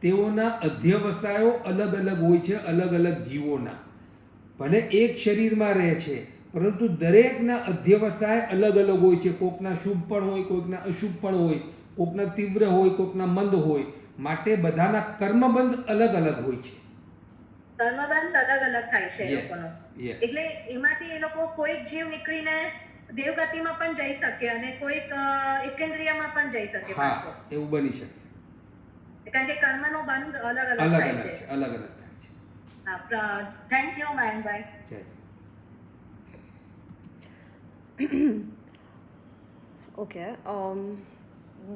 તેઓના અધ્યવસાયો અલગ અલગ હોય છે, અલગ અલગ જીવોના. ભલે એક શરીરમાં રહે છે, પરંતુ દરેકના અધ્યવસાય અલગ અલગ હોય છે. કોકના શુભ પણ હોય, કોઈકના અશુભ પણ હોય, કોકના તીવ્ર હોય, કોકના મંદ હોય. માટે બધાના કર્મબંધ અલગ અલગ હોય છે. કર્મબંધ અલગ અલગ થાય છે એ લોકોનો. એટલે એમાંથી એ લોકો કોઈક જીવ નીકળીને દેવગતિમાં પણ જઈ શકે અને કોઈક એકેન્દ્રિયમાં પણ જઈ શકે. હા, એવું બની શકે. કારણ કે કર્મનો બંધ અલગ અલગ થાય છે. અલગ અલગ થાય છે. હા, thank you Mayankbhai. Okay,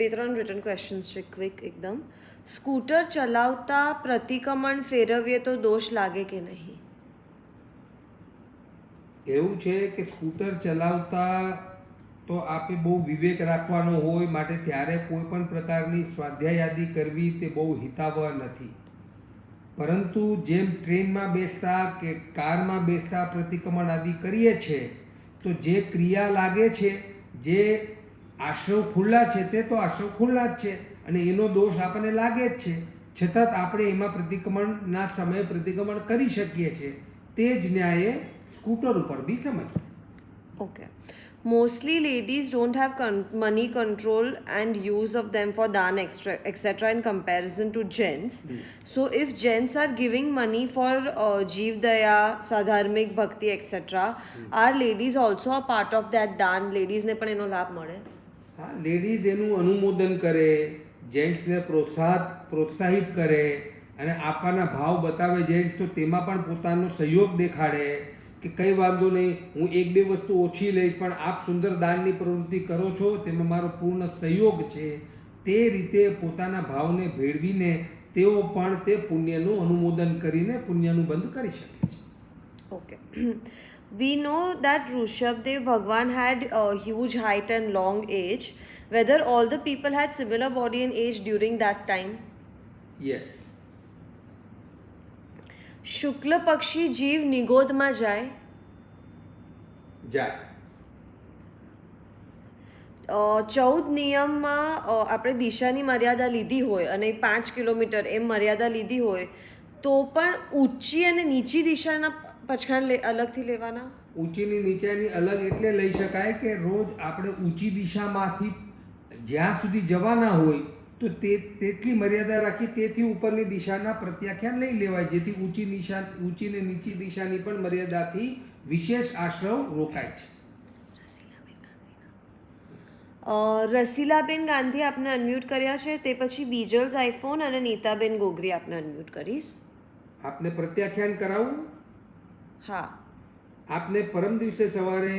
2-3 return questions છે, ક્વિક એકદમ. સ્કૂટર ચલાવતા પ્રતિક્રમણ ફેરવીએ તો દોષ લાગે કે નહીં? એવું છે કે સ્કૂટર ચલાવતા તો આપે બહુ વિવેક રાખવાનો હોય, માટે ત્યારે કોઈ પણ પ્રકારની સ્વાધ્યાય યાદી કરવી તે બહુ હિતાવહ નથી. પરંતુ જેમ ટ્રેનમાં બેસતા કે કારમાં બેસતા પ્રતિક્રમણ આદિ કરીએ છીએ, તો જે ક્રિયા લાગે છે, જે આશ્રવ ખુલ્લા છે તે તો આશ્રવ ખુલ્લા જ છે અને એનો દોષ આપણને લાગે જ છે, છતાં આપણે એમાં પ્રતિક્રમણના સમયે પ્રતિક્રમણ કરી શકીએ છીએ. તે જ ન્યાયે સ્કૂટર ઉપર બી સમજ. Okay. Mostly ladies don't have money control and use of them for dan etc. in comparison to gents. So if gents are giving money for Jeev Daya, Sadharmik Bhakti etc. Are ladies also a part of that dan? Ladies ne પણ એનો લાભ મળે? હા, ladies એનું અનુમોદન કરે, જેન્ટ્સને પ્રોત્સાહિત કરે અને આપવાના ભાવ બતાવે જેન્ટ્સ, તો તેમાં પણ પોતાનો સહયોગ દેખાડે કે કંઈ વાંધો નહીં, હું 1-2 વસ્તુ ઓછી લઈશ, પણ આપ સુંદર દાનની પ્રવૃત્તિ કરો છો તેમાં મારો પૂર્ણ સહયોગ છે. તે રીતે પોતાના ભાવને ભેળવીને તેઓ પણ તે પુણ્યનું અનુમોદન કરીને પુણ્યનું બંધ કરી શકે છે. Okay. We know that Rishabdev Bhagwan had a huge height and long age. Whether all the people had similar body and age during that time? Yes. શુક્લ પક્ષી જીવ નિગોદમાં જાય? જાય. 14 નિયમમાં આપણે દિશાની મર્યાદા લીધી હોય અને 5 કિલોમીટર એમ મર્યાદા લીધી હોય, તો પણ ઊંચી અને નીચી દિશાના પચખાણ અલગથી લેવાના? ઊંચીની નીચેની અલગ એટલે લઈ શકાય કે રોજ આપણે ઊંચી દિશામાંથી જ્યાં સુધી જવાના હોય તો તેટલી મર્યાદા રાખી તેથી ઉપરની દિશાના પ્રત્યાખ્યાન લઈ લેવાય, જેથી ઊંચી ને નીચી દિશાની પણ મર્યાદાથી વિશેષ આશ્રવ રોકાય છે. રસીલાબેન ગાંધી આપને અનમ્યુટ કર્યા છે, તે પછી બીજલ્સ આઈફોન અને નીતાબેન ગોગરી આપને અનમ્યુટ કરીશ. આપને પ્રત્યાખ્યાન કરાવું. હા. આપને પરમ દિવસે સવારે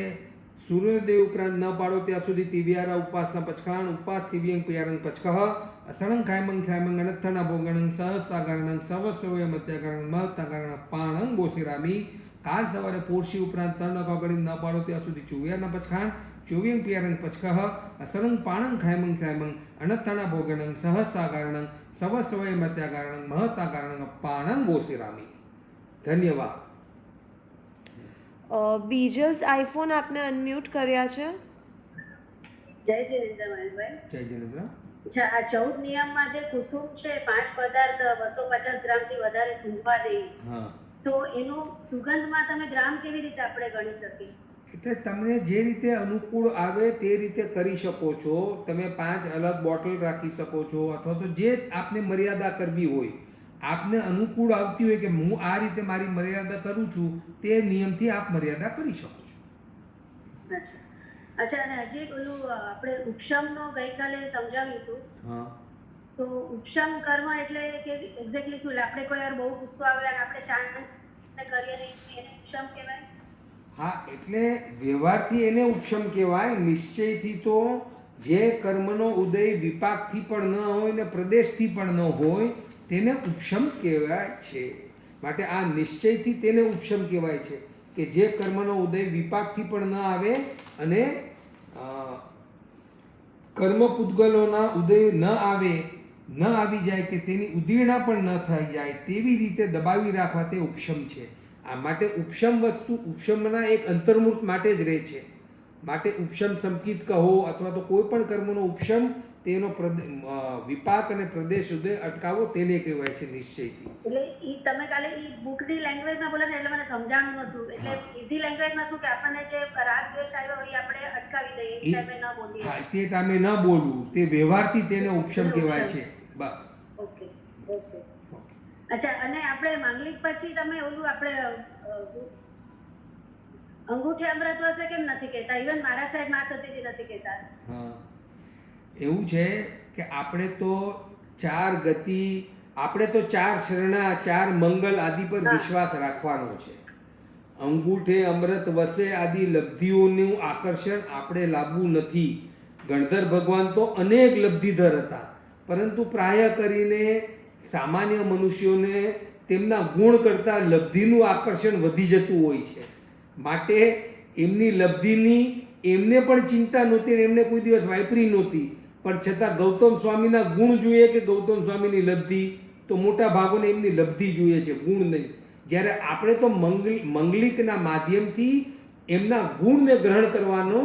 સૂર્યોદય ઉપરાંત ન પાડો ત્યાં સુધી તિવ્યારા ઉપવાસના પચખાણ ઉપવાસ તિવ્યંગ પિયારંગ પચકહ અસણંગ ખાયમંગ સાયમંગ અનથના ભોગણંગ સહસાગારણંગ સવસવય મત્યાગારણ મહતાગારણ પાણંગ બોસિરામી કાલ સવારે પોરશી ઉપરાંત તર્ણ ગગડી ન પાડો ત્યાં સુધી ચુવ્યારના પચખાણ ચોવ્યંગ પિયારંગ પચકહ અસણંગ પાણંગ ખાયમંગ સાયમંગ અનથના ભોગણંગ સહસાગારણંગ સવસવય મત્યાગારણ મહતાગારણ પાણંગ બોસિરામી. ધન્યવાદ. બીજલ્સ આઈફોન આપને અનમ્યુટ કર્યા છે. જય જિનેન્દ્ર મહેશભાઈ. જય જિનેન્દ્ર. અચ્છા, આ 14 નિયમમાં જે કુસુમ છે 5 પદાર્થ 250 ગ્રામથી વધારે સૂંઘવા નહીં, હા, તો એનું સુગંધમાં તમે ગ્રામ કેવી રીતે આપણે ગણી શકીએ? એટલે તમને જે રીતે અનુકૂળ આવે તે રીતે કરી શકો છો. તમે 5 અલગ બોટલ રાખી શકો છો, અથવા તો જે આપને મર્યાદા કરવી હોય, આપને અનુકૂળ આવતી હોય કે હું આ રીતે મારી મર્યાદા કરું છું, તે નિયમથી આપ મર્યાદા કરી શકો છો. અચ્છા અચ્છા, અને હજી એક ઓલું આપણે ઉપશમનો ગઈકાલે સમજાવ્યું હતું. હા, તો ઉપશમ કર્મ એટલે કે એક્ઝેક્ટલી શું? એટલે આપણે કોઈ વાર બહુ ગુસ્સો આવે અને આપણે શાંત કરીએ નહીં, એને ઉપશમ કહેવાય? હા, એટલે વ્યવહારથી એને ઉપશમ કહેવાય. નિશ્ચયથી તો જે કર્મનો ઉદય વિપાકથી પણ ન હોય ને પ્રદેશથી પણ ન હોય તેને ઉપશમ કહેવાય છે. માટે આ નિશ્ચયથી તેને ઉપશમ કહેવાય છે કે જે કર્મનો ઉદય વિપાકથી પણ ન આવે અને કર્મ પૂતગલોના ઉદય ન આવી જાય કે તેની ઉદીર્ણા પણ ન થઈ જાય તેવી રીતે દબાવી રાખવા તે ઉપશમ છે. આ માટે ઉપશમ વસ્તુ ઉપશમના એક અંતર્મૂર્ત માટે જ રહે છે. માટે ઉપશમ સંકિત કહો અથવા તો કોઈ પણ કર્મનો ઉપશમ તેનો વિપાક અને પ્રદેશ ઉદય અટકાવો તેને કહેવાય છે નિશ્ચયથી. એટલે ઈ તમે કાલે ઈ બુકની લેંગ્વેજમાં બોલે ને એટલે મને સમજાણું નહોતું. એટલે ઈઝી લેંગ્વેજમાં શું કે આપણને જે રાગ દ્વેષ આવ્યો હોય એ આપણે અટકાવી દઈએ, એ ટાઈમે ન બોલીએ. હા, તે ટાઈમે ન બોલવું, તે વ્યવહારથી તેને ઉપશમ કહેવાય છે. બસ. Okay okay. અચ્છા, અને આપણે માંગલિક પછી તમે ઓલું આપણે અંગૂઠે અમૃત વસે કેમ નથી કહેતા? ઇવન મારા સાહેબ મા સતીજી નથી કહેતા. હા, એવું છે કે આપણે તો 4 ગતિ, આપણે તો 4 શરણા, 4 મંગલ આદિ પર વિશ્વાસ રાખવાનો છે. અંગૂઠે અમૃત વસે આદિ લબ્ધિઓનું આકર્ષણ આપણે લાવવું નથી. ગણધર ભગવાન તો અનેક લબ્ધિધર હતા, પરંતુ પ્રાય કરીને સામાન્ય મનુષ્યોને તેમના ગુણ કરતાં લબ્ધિનું આકર્ષણ વધી જતું હોય છે. માટે એમની લબ્ધિની એમને પણ ચિંતા નહોતી, એમને કોઈ દિવસ વાપરી નહોતી, પણ છતાં ગૌતમ સ્વામીના ગુણ જોઈએ કે ગૌતમ સ્વામીની લબ્ધિ, તો મોટા ભાગોને એમની લબ્ધિ જોઈએ છે, ગુણ નહીં. જ્યારે આપણે તો મંગલિકના માધ્યમથી એમના ગુણને ગ્રહણ કરવાનો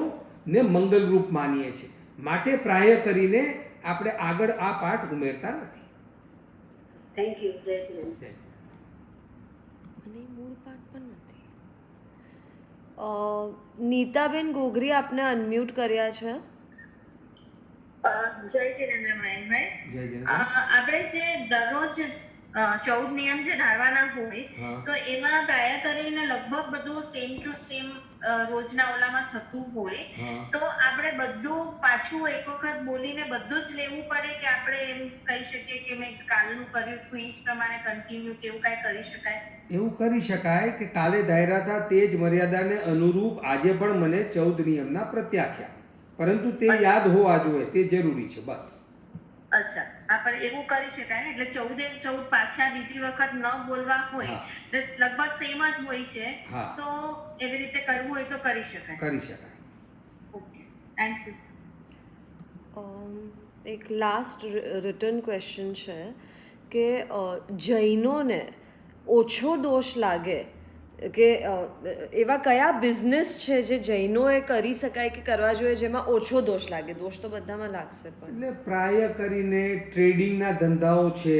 ને મંગલરૂપ માનીએ છીએ. માટે પ્રાય કરીને આપણે આગળ આ પાઠ ઉમેરતા નથી. Thank you. જય શ્રી અને મૂળ પાઠ પણ નથી. નીતાબેન ગોગરી આપને અનમ્યુટ કર્યા છે. જય જિનેન્દ્ર મહેશભાઈ. જય જય. આપણે જે દરરોજ 14 નિયમ જે ધારવાના હોય, તો એમાં પ્રાય કરીને લગભગ બધું સેમ ટુ સેમ રોજના ઓલામાં થતું હોય, તો આપણે બધું પાછું એક વખત બોલીને બધું જ લેવું પડે કે આપણે એમ કહી શકીએ કે મેં કાલનું કર્યું હતું એ જ પ્રમાણે કન્ટિન્યુ કેવું કાંઈ કરી શકાય? એવું કરી શકાય કે કાલે ધાર્યા હતા તે જ મર્યાદાને અનુરૂપ આજે પણ મને 14 નિયમના પ્રત્યાખ્યા, પરંતુ તે યાદ હોવા જોઈએ, તે જરૂરી છે. બસ. અચ્છા, આપણે એવું કરી શકાય ને? એટલે 14 પાછા બીજી વખત ન બોલવા હોય, લગભગ સેમ જ હોય છે, તો એવી રીતે કરવું હોય તો કરી શકાય. કરી શકાય. Okay, thank you. એક લાસ્ટ રિટર્ન ક્વેશ્ચન છે કે જૈનોને ઓછો દોષ લાગે કે એવા કયા બિઝનેસ છે જે જૈનોએ કરી શકાય કે કરવા જોઈએ જેમાં ઓછો દોષ લાગે? દોષ તો બધામાં લાગશે, પણ એટલે પ્રાય કરીને ટ્રેડિંગના ધંધાઓ છે,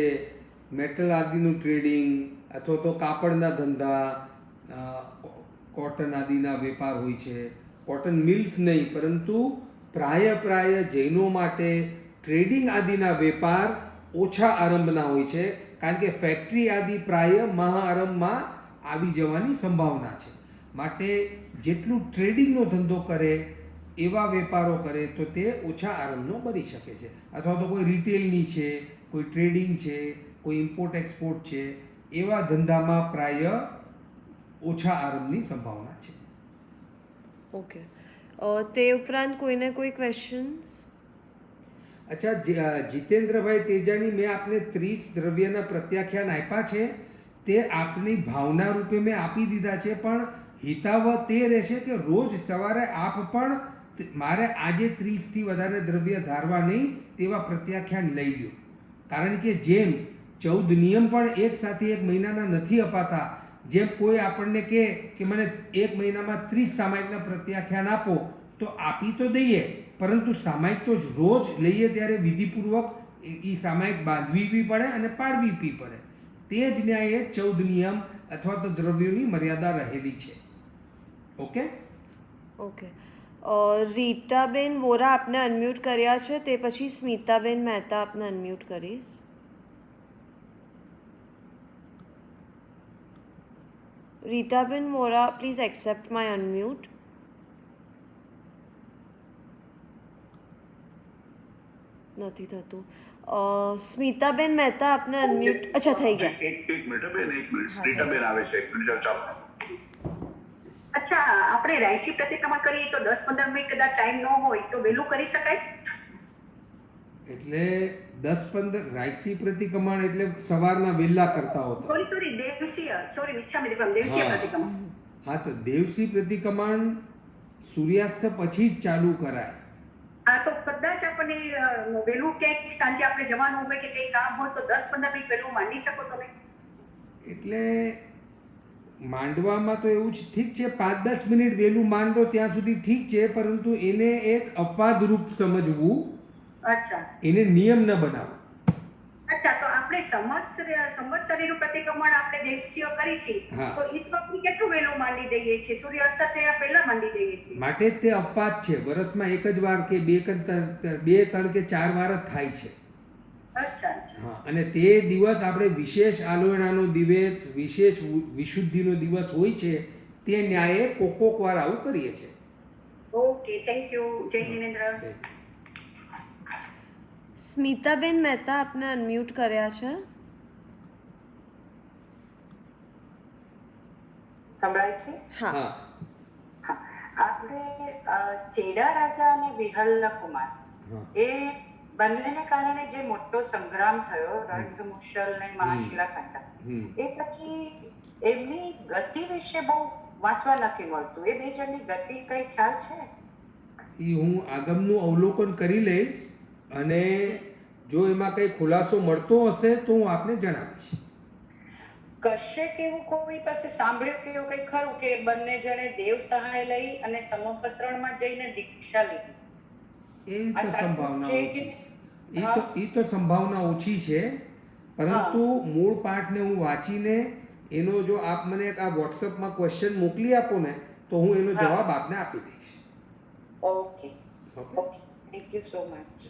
મેટલ આદિનું ટ્રેડિંગ અથવા તો કાપડના ધંધા, કોટન આદિના વેપાર હોય છે. કોટન મિલ્સ નહીં, પરંતુ પ્રાય જૈનો માટે ટ્રેડિંગ આદિના વેપાર ઓછા આરંભના હોય છે, કારણ કે ફેક્ટરી આદિ પ્રાય મહાઆરંભમાં આવી જવાની સંભાવના છે. માટે જેટલું ટ્રેડિંગનો ધંધો કરે, એવા વેપારો કરે તો તે ઓછા આરંભનો બની શકે છે. અથવા તો કોઈ રિટેલની છે, કોઈ ટ્રેડિંગ છે, કોઈ ઇમ્પોર્ટ એક્સપોર્ટ છે, એવા ધંધામાં પ્રાય ઓછા આરંભની સંભાવના છે. ઓકે, તે ઉપરાંત કોઈને કોઈ ક્વેશ્ચન્સ? અચ્છા, જીતેન્દ્રભાઈ તેજાની, મેં આપને 30 દ્રવ્યના પ્રત્યાખ્યાન આપ્યા છે, તે આપની ભાવના રૂપે મેં આપી દીધા છે. પણ હિતાવહ તે રહેશે કે રોજ સવારે આપ પણ મારે આજે 30થી વધારે દ્રવ્ય ધારવા નહીં તેવા પ્રત્યાખ્યાન લઈ લો. કારણ કે જેમ 14 નિયમ પણ એક સાથે એક મહિનાના નથી અપાતા, જેમ કોઈ આપણને કહે કે મને એક મહિનામાં 30 સામાયિકના પ્રત્યાખ્યાન આપો, તો આપી તો દઈએ, પરંતુ સામાયિક તો રોજ લઈએ ત્યારે વિધિપૂર્વક એ સામાયિક બાંધવી બી પડે અને પાડવી બી પડે. તે જ ન્યાયે 14 નિયમ અથવા તો દ્રવ્યોની મર્યાદા રહેલી છે. ઓકે ઓકે, રીટાબેન વોરા આપને અનમ્યુટ કર્યા છે, તે પછી સ્મિતાબેન મહેતા આપને અનમ્યુટ કરીશ. Ritaben Vora, please accept my unmute. નથી થતું. સ્મિતાબેન મહેતા આપને અનમ્યુટ, અચ્છા થઈ ગયા. એક મિનિટ બેન, એક મિનિટ. રીટાબેન આવે છે, એક મિનિટ ચાલો. અચ્છા, આપણે રાયસી પ્રતિક્રમણ કરીએ તો 10-15 મિનિટ કદાચ ટાઈમ ન હોય તો વહેલું કરી શકાય? એટલે 10-15 રાયસી પ્રતિક્રમણ એટલે સવારના વહેલા કરતા હોતા. દેવસીય પ્રતિક્રમણ. હા, તો દેવસી પ્રતિક્રમણ સૂર્યાસ્ત પછી જ ચાલુ કરાય. હા, તો કદાચ આપણને વહેલું ક્યાંક સાંજે આપણે જવાનું હોય કે કંઈ કામ હોય તો 10-15 મિનિટ વહેલું માંડી શકો તમે? એટલે માંડવામાં તો એવું જ ઠીક છે, 5-10 મિનિટ વહેલું માંડો ત્યાં સુધી ઠીક છે, પરંતુ એને એક અપવાદ રૂપ સમજવું, અચ્છા, એને નિયમ ન બનાવવો. અચ્છા, તો આપણે સંવત્સરીનું પ્રતિક્રમણ આપણે દેવસીય કરી છે, હા. તો ઈ વખતે કેટલું વહેલું માંડી દઈએ છીએ? સૂર્યાસ્ત થયા પહેલા માંડી દઈએ છીએ? માટે જ તે અપવાદ છે. વર્ષમાં એક જ વાર કે 2-3 કે 4 વાર જ થાય છે. અચ્છા, અચ્છા. હા, અને તે દિવસ આપણે વિશેષ આલોયણાનો દિવસ, વિશેષ વિશુદ્ધિનો દિવસ હોય છે, તે ન્યાયે કોક વાર આવું કરીએ છીએ. Okay, thank you. જય જિનેન્દ્ર. સ્મિતાબેન મહેતા આપને અનમ્યુટ કર્યા છે. સંભળાય છે? હા. હા, આપણે ચેડા રાજા અને વિહલ્લ કુમાર, એ બંનેને કારણે જે મોટો સંગ્રામ થયો, રણધમુશલ ને મહાશિલાખંડ, એ પછી એમની ગતિ વિશે બહુ વાંચવા નથી મળતું. એ બે જણની ગતિ કઈ ખ્યાલ છે? એ હું આગમનું અવલોકન કરી લઈશ, અને જો એમાં કંઈ ખુલાસો મળતો હશે તો હું આપને જણાવીશ. કશ્યપ એવું કોઈ પાસે સાંભળ્યું કે એવું કઈ ખરું કે બંને જણે દેવ સહાય લઈ અને સમપસરણમાં જઈને દીક્ષા લીધી? એ તો સંભાવના ઓછી, એ તો સંભાવના ઓછી છે, પરંતુ મૂળ પાઠને હું વાંચીને એનો જો આપ મને આ વોટ્સઅપમાં ક્વેશ્ચન મોકલી આપો ને, તો હું એનો જવાબ આપને આપી દઈશ. Okay, okay, thank you so much.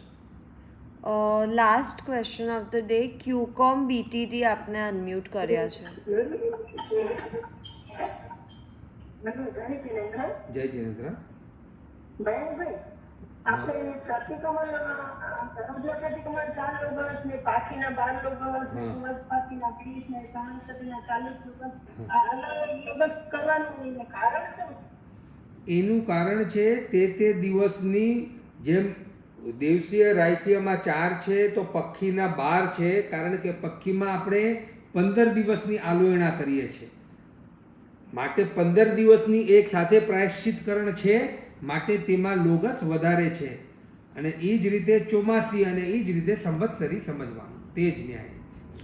Last question of the day, ક્યુકોમ બીટીટી આપને અનમ્યુટ કર્યા છે. જય જિનેન્દ્ર. મયંકભાઈ, આપણે પ્રતિક્રમણ 4 લોગસ ને પાખીના 12 લોગસ ને સુરજ પાખીના 20 ને સહનસતીના 40 લોગસ, આ અલગ લોગસ કરવાનું કારણ શું? એનું કારણ છે તે દિવસની જેમ દેવસીય રાયસીયમાં 4 છે તો પક્ષીના 12 છે, કારણ કે પક્ષીમાં આપણે 15 દિવસની આલોયણા કરીએ છીએ. માટે 15 દિવસની એક સાથે પ્રાયશ્ચિતકરણ છે, માટે તેમાં લોગસ વધારે છે. અને એ જ રીતે ચોમાસી અને એ જ રીતે સંવત્સરી સમજવાનું, તે જ ન્યાય.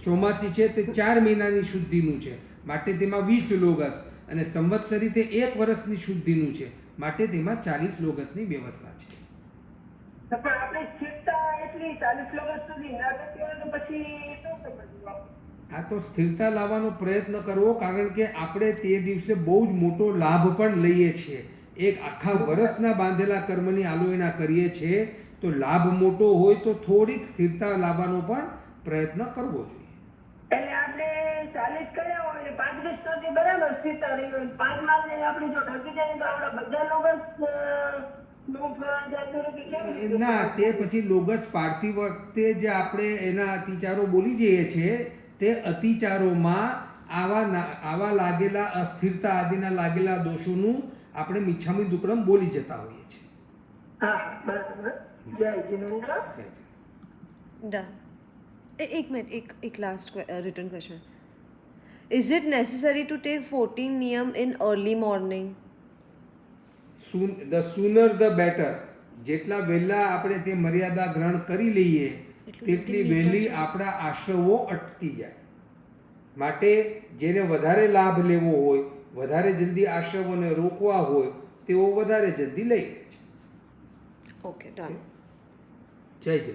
ચોમાસી છે તે 4 મહિનાની શુદ્ધિનું છે, માટે તેમાં 20 લોગસ, અને સંવત્સરી તે 1 વર્ષની શુદ્ધિનું છે, માટે તેમાં 40 લોગસની વ્યવસ્થા છે. પણ આપણે સ્થિરતા એટલી 40 લોગસ સુધી ના દસી હોય તો પછી શું કરવું? આ તો સ્થિરતા લાવવાનો પ્રયત્ન કરવો, કારણ કે આપણે તે દિવસે બહુ જ મોટો લાભ પણ લઈએ છીએ. એક આખા વર્ષના બાંધેલા કર્મની આલોચના કરીએ છીએ, તો લાભ મોટો હોય તો થોડીક સ્થિરતા લાવવાનો પણ પ્રયત્ન કરવો જોઈએ. એટલે આપણે 40 કર્યા હોય એટલે 5-20 સુધી બરાબર સ્થિરતા રહી હોય, 5 માસ આપણે જો ઢકી જાય તો આપણા બધા લોગસ નું ફળ જતું રહે કે કેવી રીતે? ના, તે પછી લોગસ પાડતી વખતે જે આપણે એના અતિચારો બોલી જઈએ છીએ, તે અતિચારોમાં આવા લાગેલા અસ્થિરતા આદિના લાગેલા દોષોનું આપણે મિચ્છામી દુક્કડમ બોલી જતા હોઈએ છીએ. હા, બરાબર. જય જીનેન્દ્ર. ડન. એક મિનિટ, એક last return question. Is it necessary to take 14 નિયમ in early morning? The sooner the better. જેટલા વહેલા આપણે તે મર્યાદા ગ્રહણ કરી લઈએ તેટલી વહેલી આપણા આશ્રવો અટકી જાય. માટે જેને વધારે લાભ લેવો હોય, વધારે જલ્દી આશ્રવોને રોકવા હોય, તેઓ વધારે જલ્દી લઈ લે છે. Okay, done. જય જય.